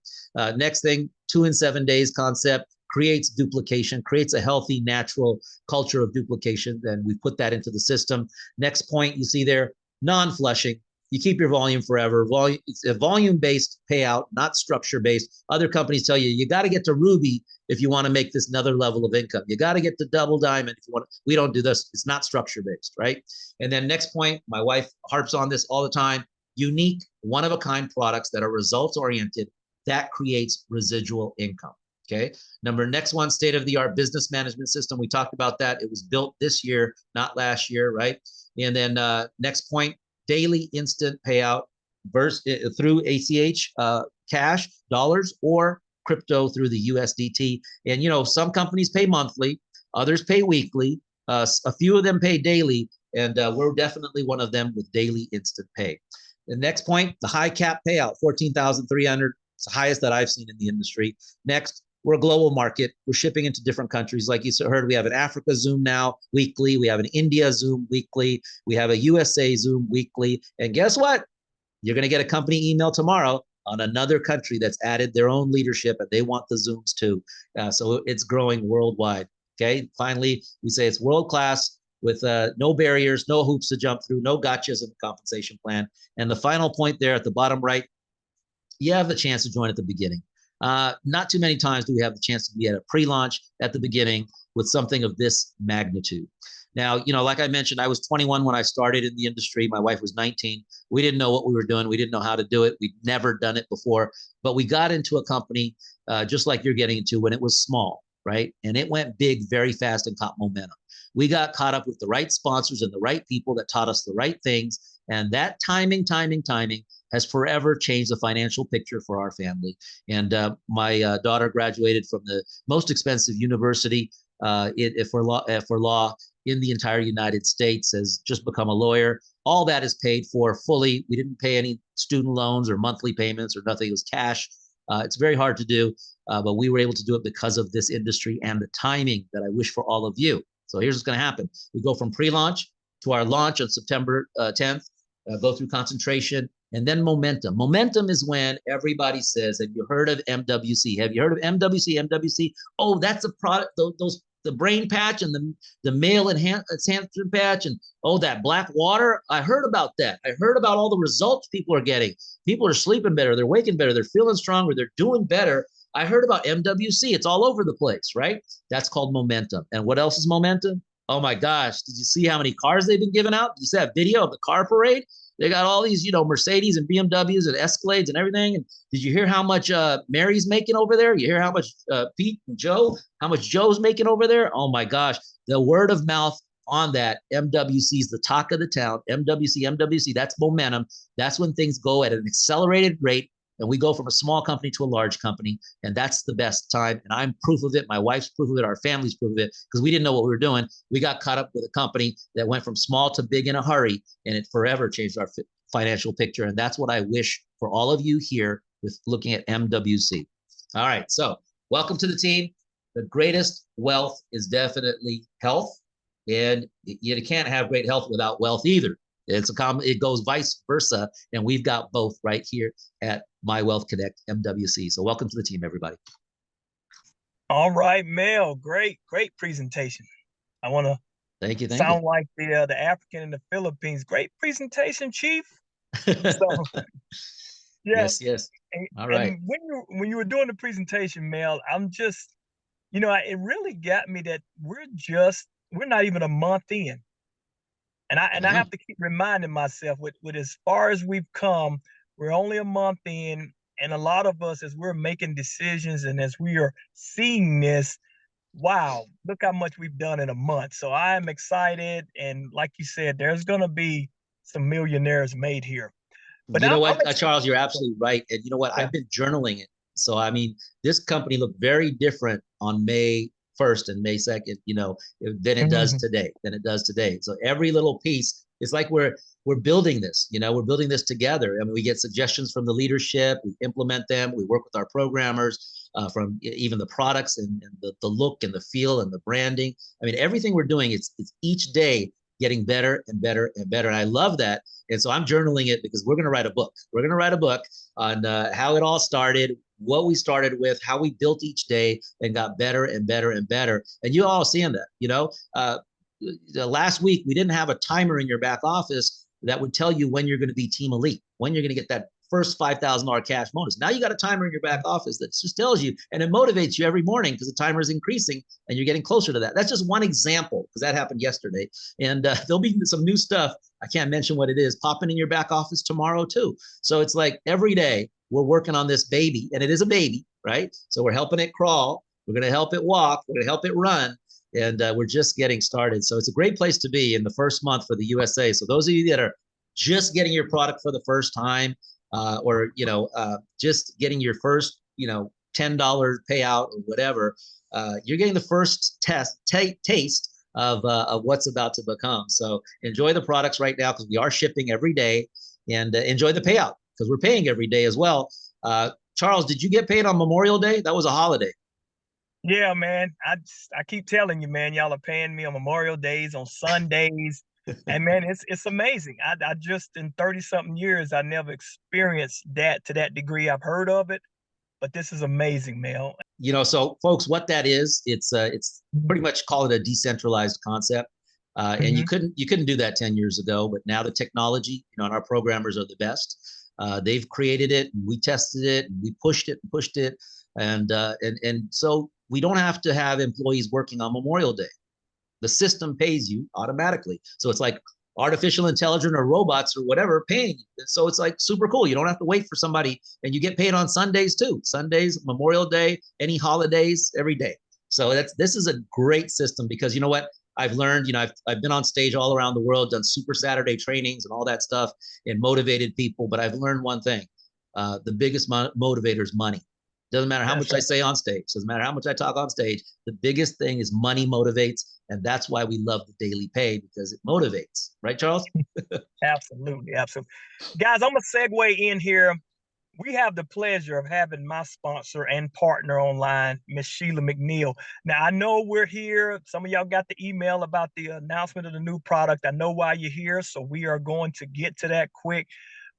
S2: Next thing, 2 in 7 days concept creates duplication, creates a healthy, natural culture of duplication. And we put that into the system. Next point you see there, non-flushing. You keep your volume forever. It's a volume-based payout, not structure-based. Other companies tell you got to get to Ruby if you want to make this another level of income. You got to get to double diamond if you want. We don't do this. It's not structure-based, right? And then next point, my wife harps on this all the time, unique, one-of-a-kind products that are results-oriented that creates residual income, okay? Next one, state-of-the-art business management system. We talked about that. It was built this year, not last year, right? And then next point, daily instant payout through ACH, cash, dollars, or crypto through the USDT. And, some companies pay monthly, others pay weekly, a few of them pay daily, and we're definitely one of them with daily instant pay. The next point, the high cap payout, $14,300. It's the highest that I've seen in the industry. Next, we're a global market. We're shipping into different countries. Like you heard, we have an Africa Zoom now weekly. We have an India Zoom weekly. We have a USA Zoom weekly. And guess what? You're going to get a company email tomorrow on another country that's added their own leadership, and they want the Zooms too. So it's growing worldwide. Okay. Finally, we say it's world class with no barriers, no hoops to jump through, no gotchas in the compensation plan. And the final point there at the bottom right, you have the chance to join at the beginning. Not too many times do we have the chance to be at a pre-launch at the beginning with something of this magnitude. Now, like I mentioned, I was 21 when I started in the industry. My wife was 19. We didn't know what we were doing. We didn't know how to do it. We'd never done it before, but we got into a company just like you're getting into when it was small, right? And it went big very fast and caught momentum. We got caught up with the right sponsors and the right people that taught us the right things. And that timing has forever changed the financial picture for our family. And my daughter graduated from the most expensive university for law in the entire United States, has just become a lawyer. All that is paid for fully. We didn't pay any student loans or monthly payments or nothing. It was cash. It's very hard to do, but we were able to do it because of this industry and the timing that I wish for all of you. So here's what's going to happen. We go from pre-launch to our launch on September 10th, go through concentration, and then momentum. Momentum is when everybody says, have you heard of MWC? Have you heard of MWC? MWC? Oh, that's a product, the brain patch and the male enhancement patch, and that black water. I heard about that. I heard about all the results people are getting. People are sleeping better, they're waking better, they're feeling stronger, they're doing better. I heard about MWC. It's all over the place, right? That's called momentum. And what else is momentum? Oh my gosh, did you see how many cars they've been giving out? Did you see that video of the car parade? They got all these, Mercedes and BMWs and Escalades and everything. And did you hear how much Mary's making over there? You hear how much Pete and Joe, how much Joe's making over there? Oh my gosh, the word of mouth on that. MWC is the talk of the town. MWC, that's momentum. That's when things go at an accelerated rate. And we go from a small company to a large company. And that's the best time. And I'm proof of it. My wife's proof of it. Our family's proof of it, because we didn't know what we were doing. We got caught up with a company that went from small to big in a hurry, and it forever changed our financial picture. And that's what I wish for all of you here with looking at MWC. All right. So welcome to the team. The greatest wealth is definitely health. And you can't have great health without wealth either. It goes vice versa, and we've got both right here at My Wealth Connect MWC. So welcome to the team, everybody.
S1: All right, Mel, great presentation. I want to
S2: thank you.
S1: Sound like the African in the Philippines. Great presentation, Chief. So yeah.
S2: Yes. All right.
S1: And when you were doing the presentation, Mel, I'm just, it really got me that we're not even a month in. And I have to keep reminding myself with as far as we've come, we're only a month in, and a lot of us, as we're making decisions and as we are seeing this, wow, look how much we've done in a month. So I am excited, and like you said, there's gonna be some millionaires made here. But
S2: You know
S1: I'm
S2: what,
S1: excited.
S2: Charles, you're absolutely right. And you know what?
S1: Yeah.
S2: I've been journaling it. So, I mean, this company looked very different on May 1st and May 2nd, than it does today. So every little piece, it's like we're building this, we're building this together. I mean, we get suggestions from the leadership, we implement them, we work with our programmers from even the products and the look and the feel and the branding. I mean, everything we're doing, it's each day getting better and better and better. And I love that. And so I'm journaling it because we're going to write a book. We're going to write a book on how it all started, what we started with, how we built each day and got better and better and better. And you all seeing that, last week, we didn't have a timer in your back office that would tell you when you're going to be team elite, when you're going to get that first $5,000 cash bonus. Now you got a timer in your back office that just tells you, and it motivates you every morning because the timer is increasing and you're getting closer to that. That's just one example because that happened yesterday. And there'll be some new stuff, I can't mention what it is, popping in your back office tomorrow too. So it's like every day we're working on this baby, and it is a baby, right? So we're helping it crawl. We're going to help it walk. We're going to help it run. And we're just getting started. So it's a great place to be in the first month for the USA. So those of you that are just getting your product for the first time, or just getting your first $10 payout or whatever, you're getting the first taste of what's about to become. So enjoy the products right now because we are shipping every day, and enjoy the payout because we're paying every day as well. Charles, did you get paid on Memorial Day? That was a holiday.
S1: Yeah, man. I keep telling you, man, y'all are paying me on Memorial Days, on Sundays. And man, it's amazing. I just in 30 something years, I never experienced that to that degree. I've heard of it, but this is amazing, Mel.
S2: So folks, what that is, it's pretty much call it a decentralized concept. And
S1: Mm-hmm.
S2: you couldn't do that 10 years ago, but now the technology, and our programmers are the best. They've created it, and we tested it, and we pushed it, and so we don't have to have employees working on Memorial Day. The system pays you automatically. So it's like artificial intelligence or robots or whatever paying you. So it's like super cool. You don't have to wait for somebody, and you get paid on Sundays too. Sundays, Memorial Day, any holidays, every day. So this is a great system because you know what? I've learned, I've been on stage all around the world, done Super Saturday trainings and all that stuff, and motivated people. But I've learned one thing: the biggest motivator is money. Doesn't matter how much I say on stage. Doesn't matter how much I talk on stage. The biggest thing is money motivates, and that's why we love the daily pay, because it motivates. Right, Charles?
S1: Absolutely, absolutely. Guys, I'm gonna segue in here. We have the pleasure of having my sponsor and partner online, Miss Sheila McNeil. Now, I know we're here. Some of y'all got the email about the announcement of the new product. I know why you're here, so we are going to get to that quick.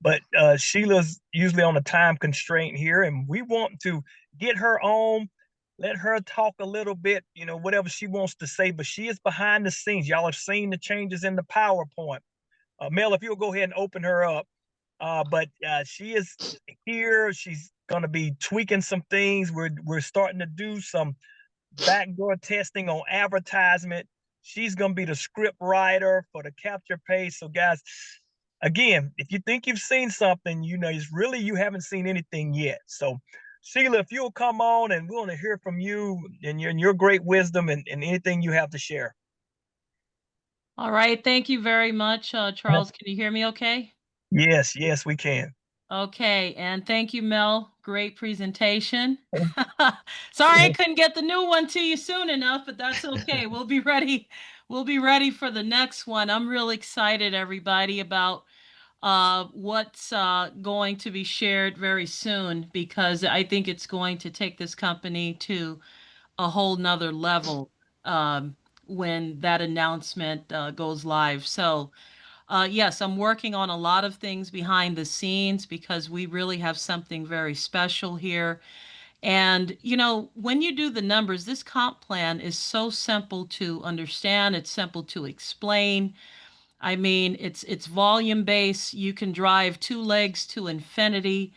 S1: But Sheila's usually on a time constraint here, and we want to get her on, let her talk a little bit, whatever she wants to say. But she is behind the scenes. Y'all have seen the changes in the PowerPoint. Mel, if you'll go ahead and open her up. But she is here. She's going to be tweaking some things. We're starting to do some backdoor testing on advertisement. She's going to be the script writer for the capture page. So, guys, again, if you think you've seen something, it's really you haven't seen anything yet. So, Sheila, if you'll come on, and we want to hear from you and your great wisdom and anything you have to share.
S3: All right. Thank you very much, Charles. Can you hear me okay?
S1: Yes, we can.
S3: Okay. And thank you, Mel. Great presentation. Sorry I couldn't get the new one to you soon enough, but that's okay. We'll be ready. We'll be ready for the next one. I'm really excited, everybody, about what's going to be shared very soon, because I think it's going to take this company to a whole nother level when that announcement goes live. So, yes, I'm working on a lot of things behind the scenes because we really have something very special here. And, when you do the numbers, this comp plan is so simple to understand. It's simple to explain. I mean, it's volume based. You can drive two legs to infinity.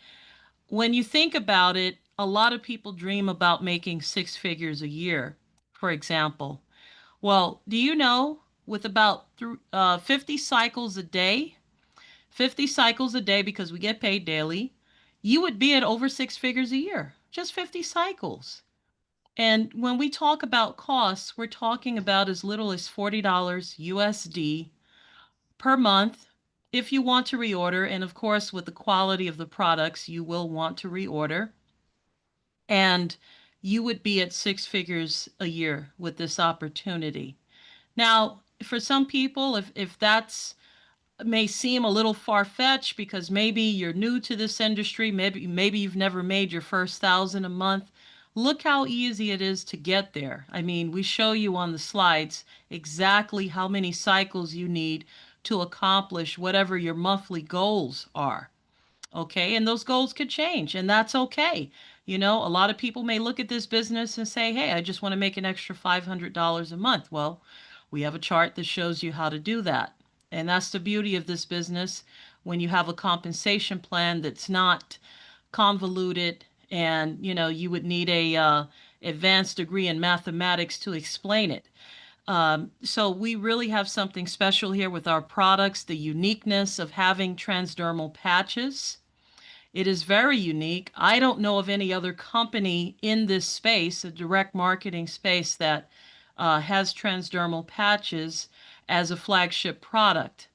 S3: When you think about it, a lot of people dream about making six figures a year, for example. Well, do you know with about 50 cycles a day, 50 cycles a day because we get paid daily, you would be at over six figures a year. Just 50 cycles. And when we talk about costs, we're talking about as little as $40 USD per month if you want to reorder. And of course, with the quality of the products, you will want to reorder. And you would be at six figures a year with this opportunity. Now, for some people, if that's may seem a little far-fetched because maybe you're new to this industry, maybe you've never made your first 1,000 a month, look how easy it is to get there. I mean, we show you on the slides exactly how many cycles you need to accomplish whatever your monthly goals are. Okay, and those goals could change, and that's okay. A lot of people may look at this business and say, hey, I just want to make an extra $500 a month. Well, we have a chart that shows you how to do that. And that's the beauty of this business when you have a compensation plan that's not convoluted, and you would need a advanced degree in mathematics to explain it. So we really have something special here with our products, the uniqueness of having transdermal patches. It is very unique. I don't know of any other company in this space, a direct marketing space, that has transdermal patches as a flagship product.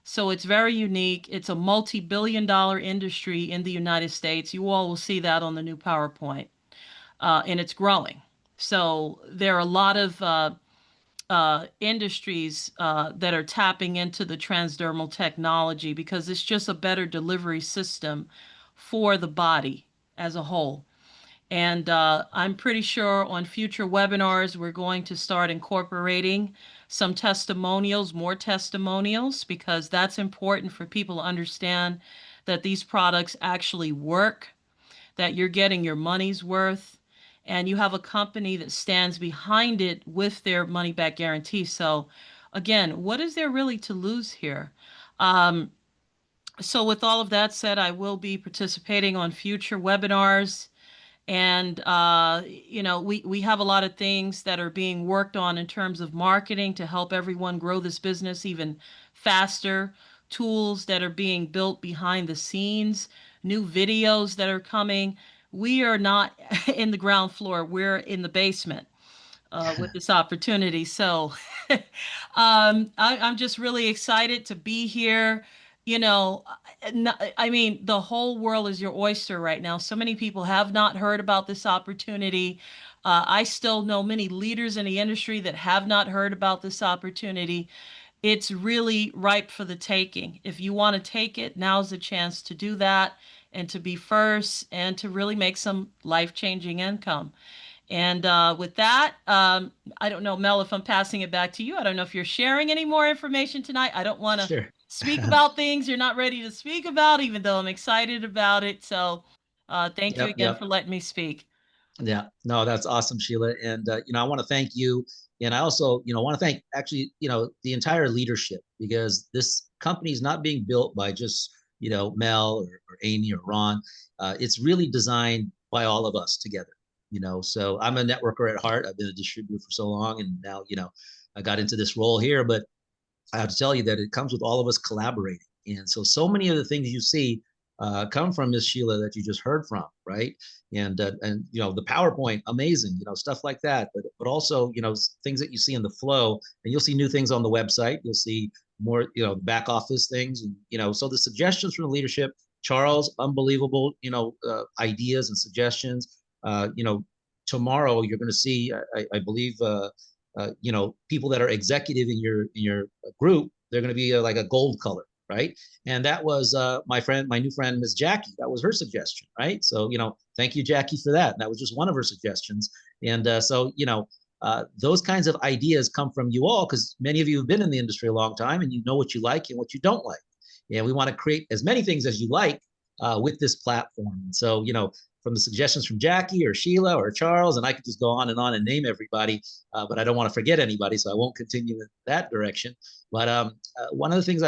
S3: So it's very unique. It's a multi-billion-dollar industry in the United States. You all will see that on the new PowerPoint. And it's growing. So there are a lot of industries that are tapping into the transdermal technology because it's just a better delivery system for the body as a whole. And I'm pretty sure on future webinars, we're going to start incorporating some testimonials, more testimonials, because that's important for people to understand that these products actually work. that you're getting your money's worth, and you have a company that stands behind it with their money back guarantee. So again, what is there really to lose here? Um, so with all of that said, I will be participating on future webinars. And we have a lot of things that are being worked on in terms of marketing to help everyone grow this business even faster, tools that are being built behind the scenes, new videos that are coming. We are not in the ground floor, we're in the basement with this opportunity. So I'm just really excited to be here. You know, I mean, the whole world is your oyster right now. So many people have not heard about this opportunity. I still know many leaders in the industry that have not heard about this opportunity. It's really ripe for the taking. If you want to take it, now's the chance to do that and to be first and to really make some life-changing income. And with that, I don't know, Mel, if I'm passing it back to you. I don't know if you're sharing any more information tonight. I don't want to
S2: Sure.
S3: speak about things you're not ready to speak about, even though I'm excited about it. So thank you
S2: Yep,
S3: again
S2: yep.
S3: for letting me speak.
S2: Yeah, no, that's awesome, Sheila. And I want to thank you, and I also, want to thank actually, the entire leadership, because this company is not being built by just, Mel or Amy or Ron. It's really designed by all of us together. So I'm a networker at heart. I've been a distributor for so long, and now, I got into this role here. But I have to tell you that it comes with all of us collaborating. And so many of the things you see come from Miss Sheila that you just heard from, right? And the PowerPoint, amazing, stuff like that. But also, things that you see in the flow, and you'll see new things on the website. You'll see more, back office things, and so the suggestions from the leadership, Charles, unbelievable, ideas and suggestions. Tomorrow you're going to see, I believe. People that are executive in your group, they're going to be like a gold color, right? And that was my new friend, Miss Jackie. That was her suggestion, right? So thank you, Jackie, for that. That was just one of her suggestions. And those kinds of ideas come from you all, because many of you have been in the industry a long time, and you know what you like and what you don't like. And we want to create as many things as you like with this platform. And so from the suggestions from Jackie or Sheila or Charles, and I could just go on and name everybody, but I don't want to forget anybody, so I won't continue in that direction. But one of the things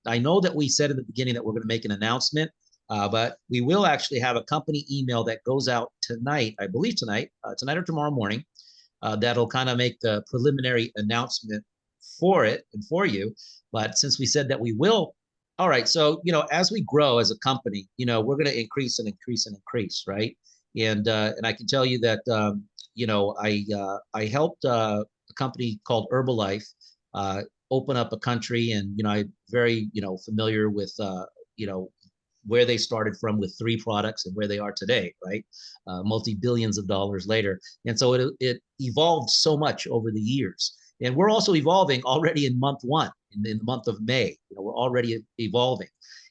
S2: I know that we said in the beginning that we're going to make an announcement, but we will actually have a company email that goes out tonight, I believe tonight or tomorrow morning, that'll kind of make the preliminary announcement for it and for you. But since we said that we will, all right. So, as we grow as a company, we're going to increase and increase and increase, right? And I can tell you that, I helped a company called Herbalife open up a country, and I'm very familiar with where they started from with 3 products and where they are today, right? Multi-billions of dollars later, and so it evolved so much over the years. And we're also evolving already in month 1, in the month of May. We're already evolving,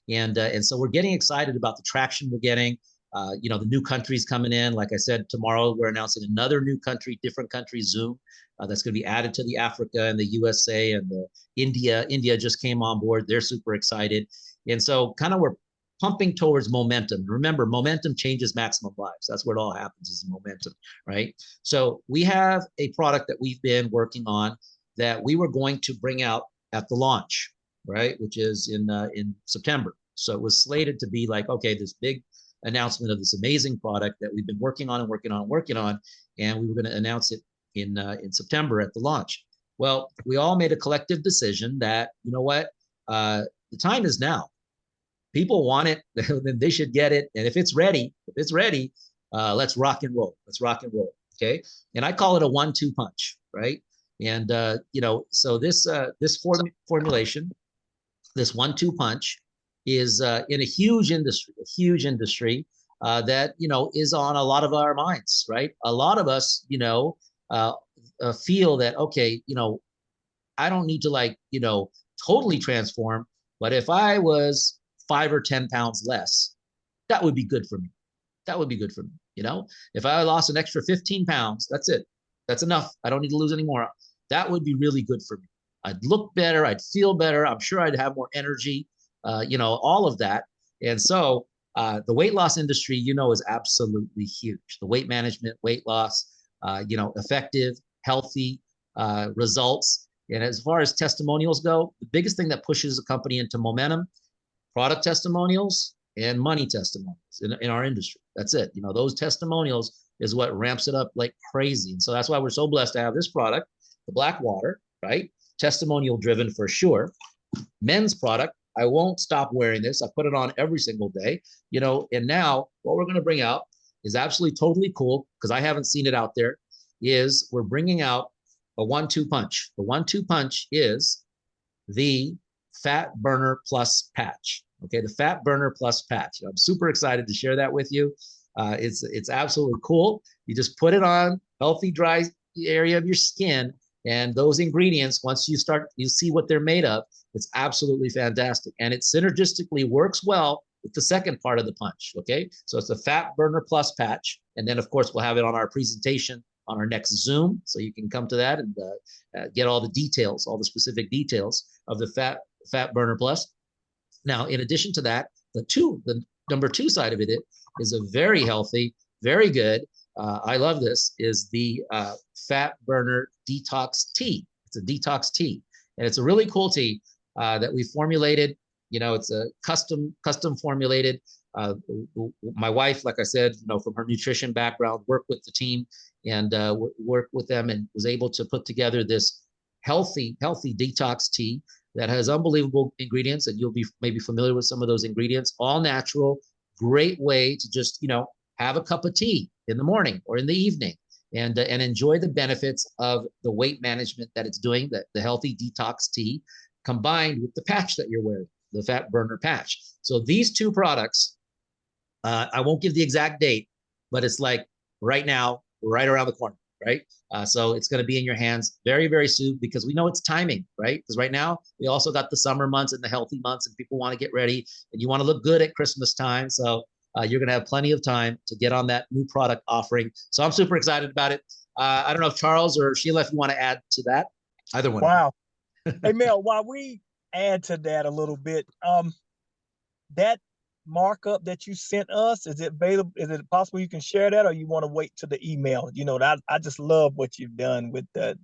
S2: and so we're getting excited about the traction we're getting. The new countries coming in. Like I said, tomorrow we're announcing another new country, different country Zoom, that's going to be added to the Africa and the USA and the India. India just came on board. They're super excited, and so kind of we're pumping towards momentum. Remember, momentum changes maximum lives. That's where it all happens, is momentum, right? So we have a product that we've been working on that we were going to bring out at the launch, right? Which is in September. So it was slated to be like, okay, this big announcement of this amazing product that we've been working on, and we were going to announce it in September at the launch. Well, we all made a collective decision that, you know what, the time is now. People want it, then they should get it. And if it's ready, let's rock and roll. Okay. And I call it a 1-2 punch, right? And so this formulation, this 1-2 punch, is in a huge industry that is on a lot of our minds, right? A lot of us, feel that, okay, I don't need to totally transform, but if I was 5 or 10 pounds less, that would be good for me. If I lost an extra 15 pounds, that's it. That's enough. I don't need to lose any more. That would be really good for me. I'd look better. I'd feel better. I'm sure I'd have more energy, all of that. And so The weight loss industry, is absolutely huge. The weight management, weight loss, effective, healthy results. And as far as testimonials go, the biggest thing that pushes a company into momentum, product testimonials and money testimonials in our industry. That's it. Those testimonials is what ramps it up like crazy. And so that's why we're so blessed to have this product, the Blackwater, right? Testimonial driven for sure. Men's product, I won't stop wearing this. I put it on every single day, and now what we're going to bring out is absolutely totally cool because I haven't seen it out there, is we're bringing out a 1-2 punch. The 1-2 punch is the Fat Burner Plus patch. Okay, the Fat Burner Plus patch. I'm super excited to share that with you. It's absolutely cool. You just put it on healthy, dry area of your skin, and those ingredients, once you see what they're made of, it's absolutely fantastic. And it synergistically works well with the second part of the punch. Okay, so it's the Fat Burner Plus patch, and then of course we'll have it on our presentation on our next Zoom, so you can come to that and get all the details, all the specific details of the Fat Burner Plus. Now, in addition to that, the number 2 side of it is a very healthy, very good. I love this, is the Fat Burner Detox Tea. It's a detox tea, and it's a really cool tea that we formulated. It's a custom formulated. My wife, like I said, from her nutrition background, worked with the team and worked with them and was able to put together this healthy detox tea that has unbelievable ingredients, and you'll be maybe familiar with some of those ingredients. All natural, great way to just have a cup of tea in the morning or in the evening and enjoy the benefits of the weight management that it's doing, the healthy detox tea, combined with the patch that you're wearing, the Fat Burner patch. So these 2 products, I won't give the exact date, but it's like right now, right around the corner, right? So it's going to be in your hands very, very soon, because we know it's timing, right? Because right now we also got the summer months and the healthy months, and people want to get ready and you want to look good at Christmas time. So you're going to have plenty of time to get on that new product offering. So I'm super excited about it. I don't know if Charles or Sheila, if you want to add to that, either one.
S1: Wow. Hey, Mel, while we add to that a little bit, that markup that you sent us, is it available? Is it possible you can share that, or you want to wait to the email? I just love what you've done with the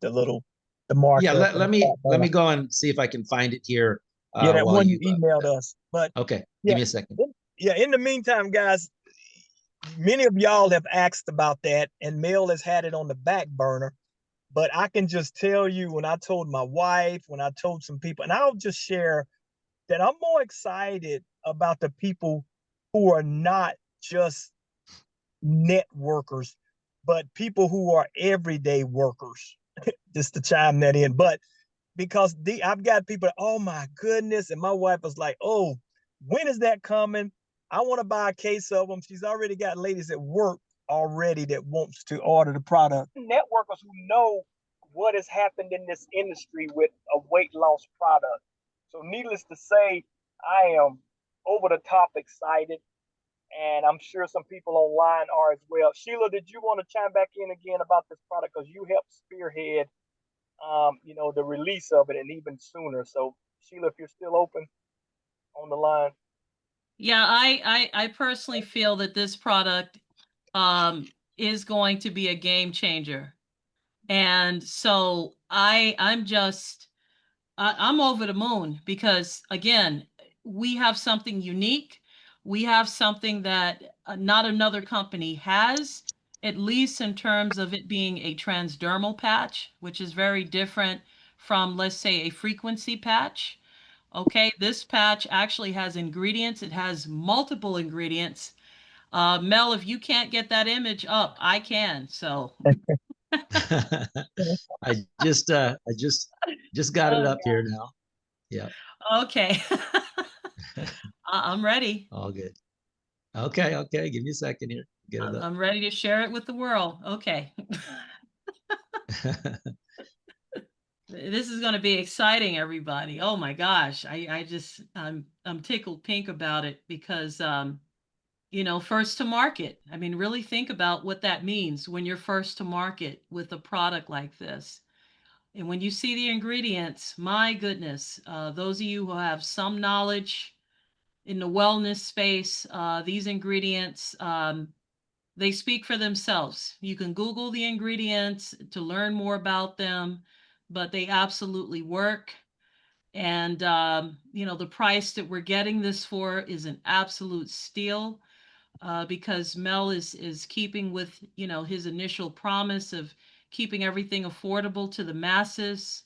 S1: markup.
S2: Yeah, let me go and see if I can find it here.
S1: Yeah, that one you emailed us. But
S2: okay,
S1: yeah,
S2: give me a second.
S1: In the meantime, guys, many of y'all have asked about that, and Mel has had it on the back burner. But I can just tell you, when I told my wife, when I told some people, and I'll just share that I'm more excited about the people who are not just networkers, but people who are everyday workers, just to chime that in. But because I've got people, oh my goodness, and my wife was like, oh, when is that coming? I want to buy a case of them. She's already got ladies at work already that wants to order the product. Networkers who know what has happened in this industry with a weight loss product. So needless to say, I am over the top excited, and I'm sure some people online are as well. Sheila, did you want to chime back in again about this product? Because you helped spearhead, the release of it, and even sooner. So Sheila, if you're still open on the line.
S3: Yeah, I personally feel that this product is going to be a game changer. And so I'm over the moon because, again, we have something unique. We have something that not another company has, at least in terms of it being a transdermal patch, which is very different from, let's say, a frequency patch. Okay, this patch actually has ingredients. It has multiple ingredients. Mel, if you can't get that image up, I can. So
S2: I just got it up here now. Yeah.
S3: Okay. I'm ready.
S2: All good. Okay. Give me a second here. Get it up.
S3: I'm ready to share it with the world. Okay. This is going to be exciting, everybody. Oh my gosh. I'm tickled pink about it because, first to market. I mean, really think about what that means when you're first to market with a product like this. And when you see the ingredients, my goodness, those of you who have some knowledge, in the wellness space. These ingredients, they speak for themselves. You can Google the ingredients to learn more about them, but they absolutely work. And, the price that we're getting this for is an absolute steal, because Mel is keeping with, his initial promise of keeping everything affordable to the masses.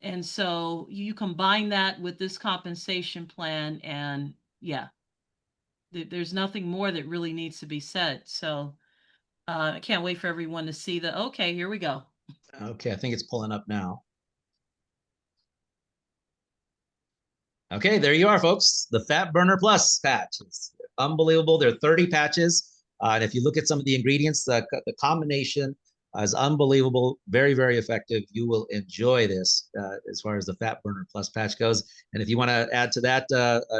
S3: And so you combine that with this compensation plan, and yeah, there's nothing more that really needs to be said. So I can't wait for everyone to see the, okay, here we go.
S2: Okay, I think it's pulling up now. Okay, there you are, folks. The Fat Burner Plus patch. It's unbelievable. There are 30 patches. And if you look at some of the ingredients, the combination is unbelievable. Very, very effective. You will enjoy this as far as the Fat Burner Plus patch goes. And if you want to add to that,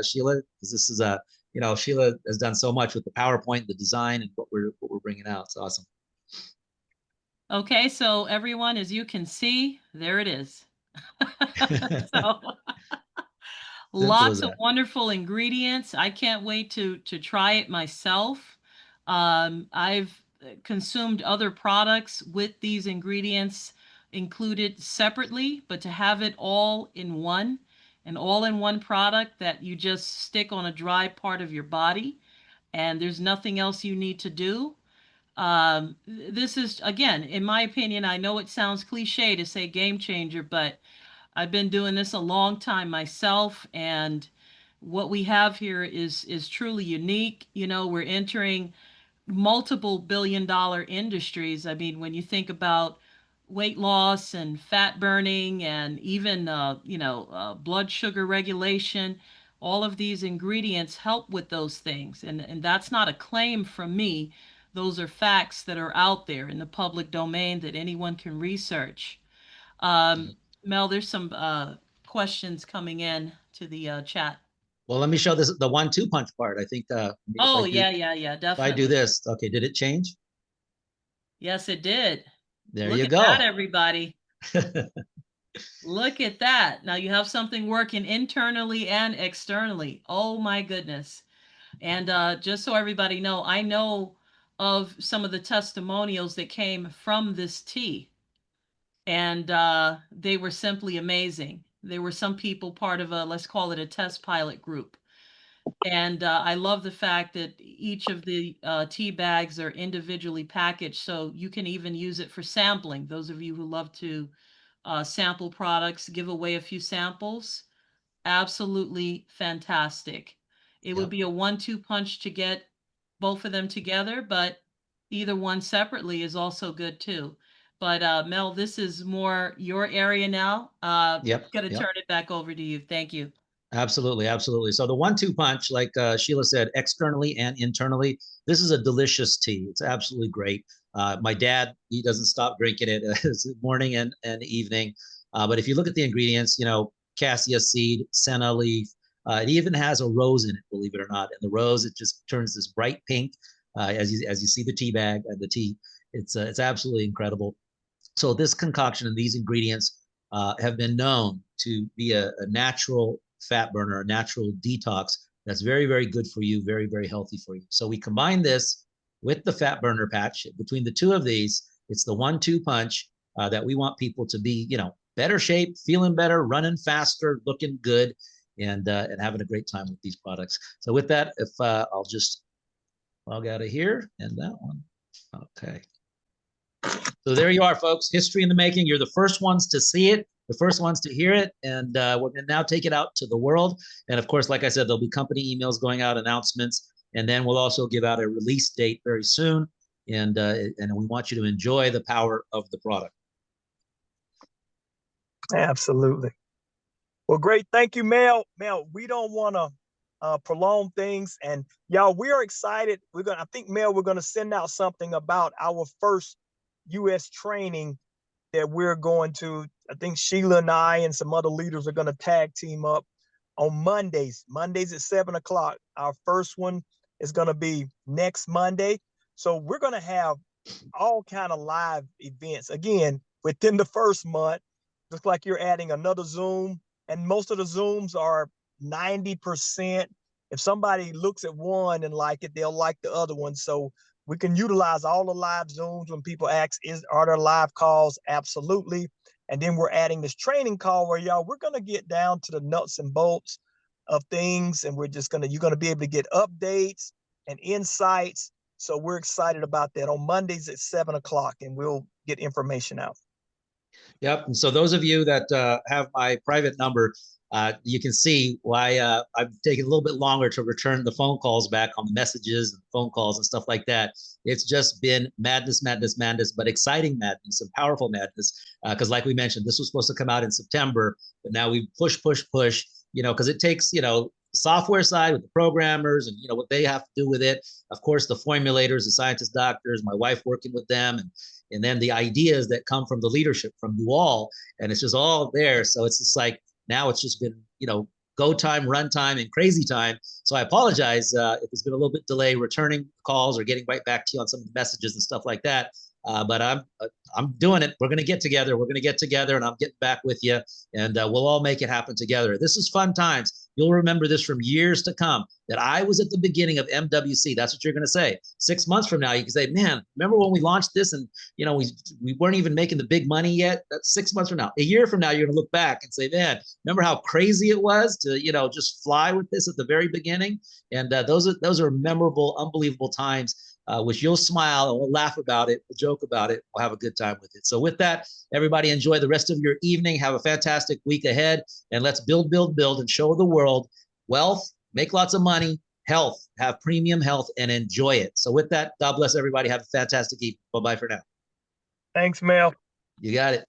S2: Sheila, because this is Sheila has done so much with the PowerPoint, the design, and what we're bringing out. It's awesome.
S3: Okay, so everyone, as you can see, there it is. So lots of wonderful ingredients. I can't wait to try it myself. I've consumed other products with these ingredients included separately, but to have it all in one, an all-in-one product that you just stick on a dry part of your body, and there's nothing else you need to do. This is, again, in my opinion, I know it sounds cliche to say game changer, but I've been doing this a long time myself, and what we have here is truly unique. We're entering multiple billion-dollar industries. I mean, when you think about weight loss and fat burning and even blood sugar regulation, all of these ingredients help with those things. And that's not a claim from me. Those are facts that are out there in the public domain that anyone can research. Mel, there's some questions coming in to the chat.
S2: Well, let me show this, the 1-2 punch part. I think
S3: Oh, yeah,
S2: if I
S3: definitely.
S2: do this, okay, did it change?
S3: Yes, it did.
S2: There
S3: Look
S2: you
S3: at
S2: go.
S3: that, everybody. Look at that. Now you have something working internally and externally. Oh my goodness. And just so everybody know, I know of some of the testimonials that came from this tea, and they were simply amazing. There were some people part of a, let's call it a test pilot group. And I love the fact that each of the tea bags are individually packaged, so you can even use it for sampling. Those of you who love to sample products, give away a few samples. Absolutely fantastic. It would be a 1-2 punch to get both of them together, but either one separately is also good too. But Mel, this is more your area now. Gonna turn it back over to you. Thank you.
S2: Absolutely, absolutely. So the 1-2 punch, like Sheila said, externally and internally, this is a delicious tea. It's absolutely great. My dad, he doesn't stop drinking it morning and evening. But if you look at the ingredients, cassia seed, senna leaf, it even has a rose in it, believe it or not. And the rose, it just turns this bright pink as you see the tea bag and the tea. It's absolutely incredible. So this concoction and these ingredients have been known to be a natural fat burner, a natural detox that's very, very good for you, very, very healthy for you. So we combine this with the fat burner patch. Between the two of these, it's the 1-2 punch that we want people to be, better shape, feeling better, running faster, looking good, and having a great time with these products. So with that, if I'll just log out of here and that one. Okay. So there you are, folks. History in the making. You're the first ones to see it, the first ones to hear it, and we're going to now take it out to the world. And of course, like I said, there'll be company emails going out, announcements, and then we'll also give out a release date very soon. And we want you to enjoy the power of the product.
S1: Absolutely. Well, great. Thank you, Mel. Mel, we don't want to prolong things, and y'all, we are excited. I think, Mel, we're gonna send out something about our first U.S. training that we're going to. I think Sheila and I and some other leaders are gonna tag team up on Mondays at 7 o'clock. Our first one is gonna be next Monday. So we're gonna have all kind of live events again within the first month, just like you're adding another Zoom, and most of the Zooms are 90% if somebody looks at one and like it, they'll like the other one. So we can utilize all the live Zooms when people ask, are there live calls? Absolutely. And then we're adding this training call where we're going to get down to the nuts and bolts of things. And you're going to be able to get updates and insights. So we're excited about that on Mondays at 7 o'clock, and we'll get information out.
S2: Yep. And so those of you that have my private number, you can see why I've taken a little bit longer to return the phone calls back on the messages and phone calls and stuff like that. It's just been madness, but exciting madness and powerful madness. Because like we mentioned, this was supposed to come out in September, but now we push, because it takes, software side with the programmers and, what they have to do with it. Of course, the formulators, the scientists, doctors, my wife working with them, and then the ideas that come from the leadership from you all. And it's just all there. So it's just like, now it's just been, go time, run time, and crazy time. So I apologize if there's been a little bit delay returning calls or getting right back to you on some of the messages and stuff like that. But I'm doing it. We're going to get together. And I'm getting back with you, and we'll all make it happen together. This is fun times. You'll remember this from years to come, that I was at the beginning of MWC. That's what you're going to say. 6 months from now, you can say, man, remember when we launched this and, we weren't even making the big money yet? That's 6 months from now. A year from now, you're going to look back and say, man, remember how crazy it was to, just fly with this at the very beginning? And those are memorable, unbelievable times. Which you'll smile and we'll laugh about it, we'll joke about it, we'll have a good time with it. So with that, everybody enjoy the rest of your evening. Have a fantastic week ahead, and let's build, and show the world wealth, make lots of money, health, have premium health, and enjoy it. So with that, God bless everybody. Have a fantastic evening. Bye-bye for now.
S1: Thanks, Mel.
S2: You got it.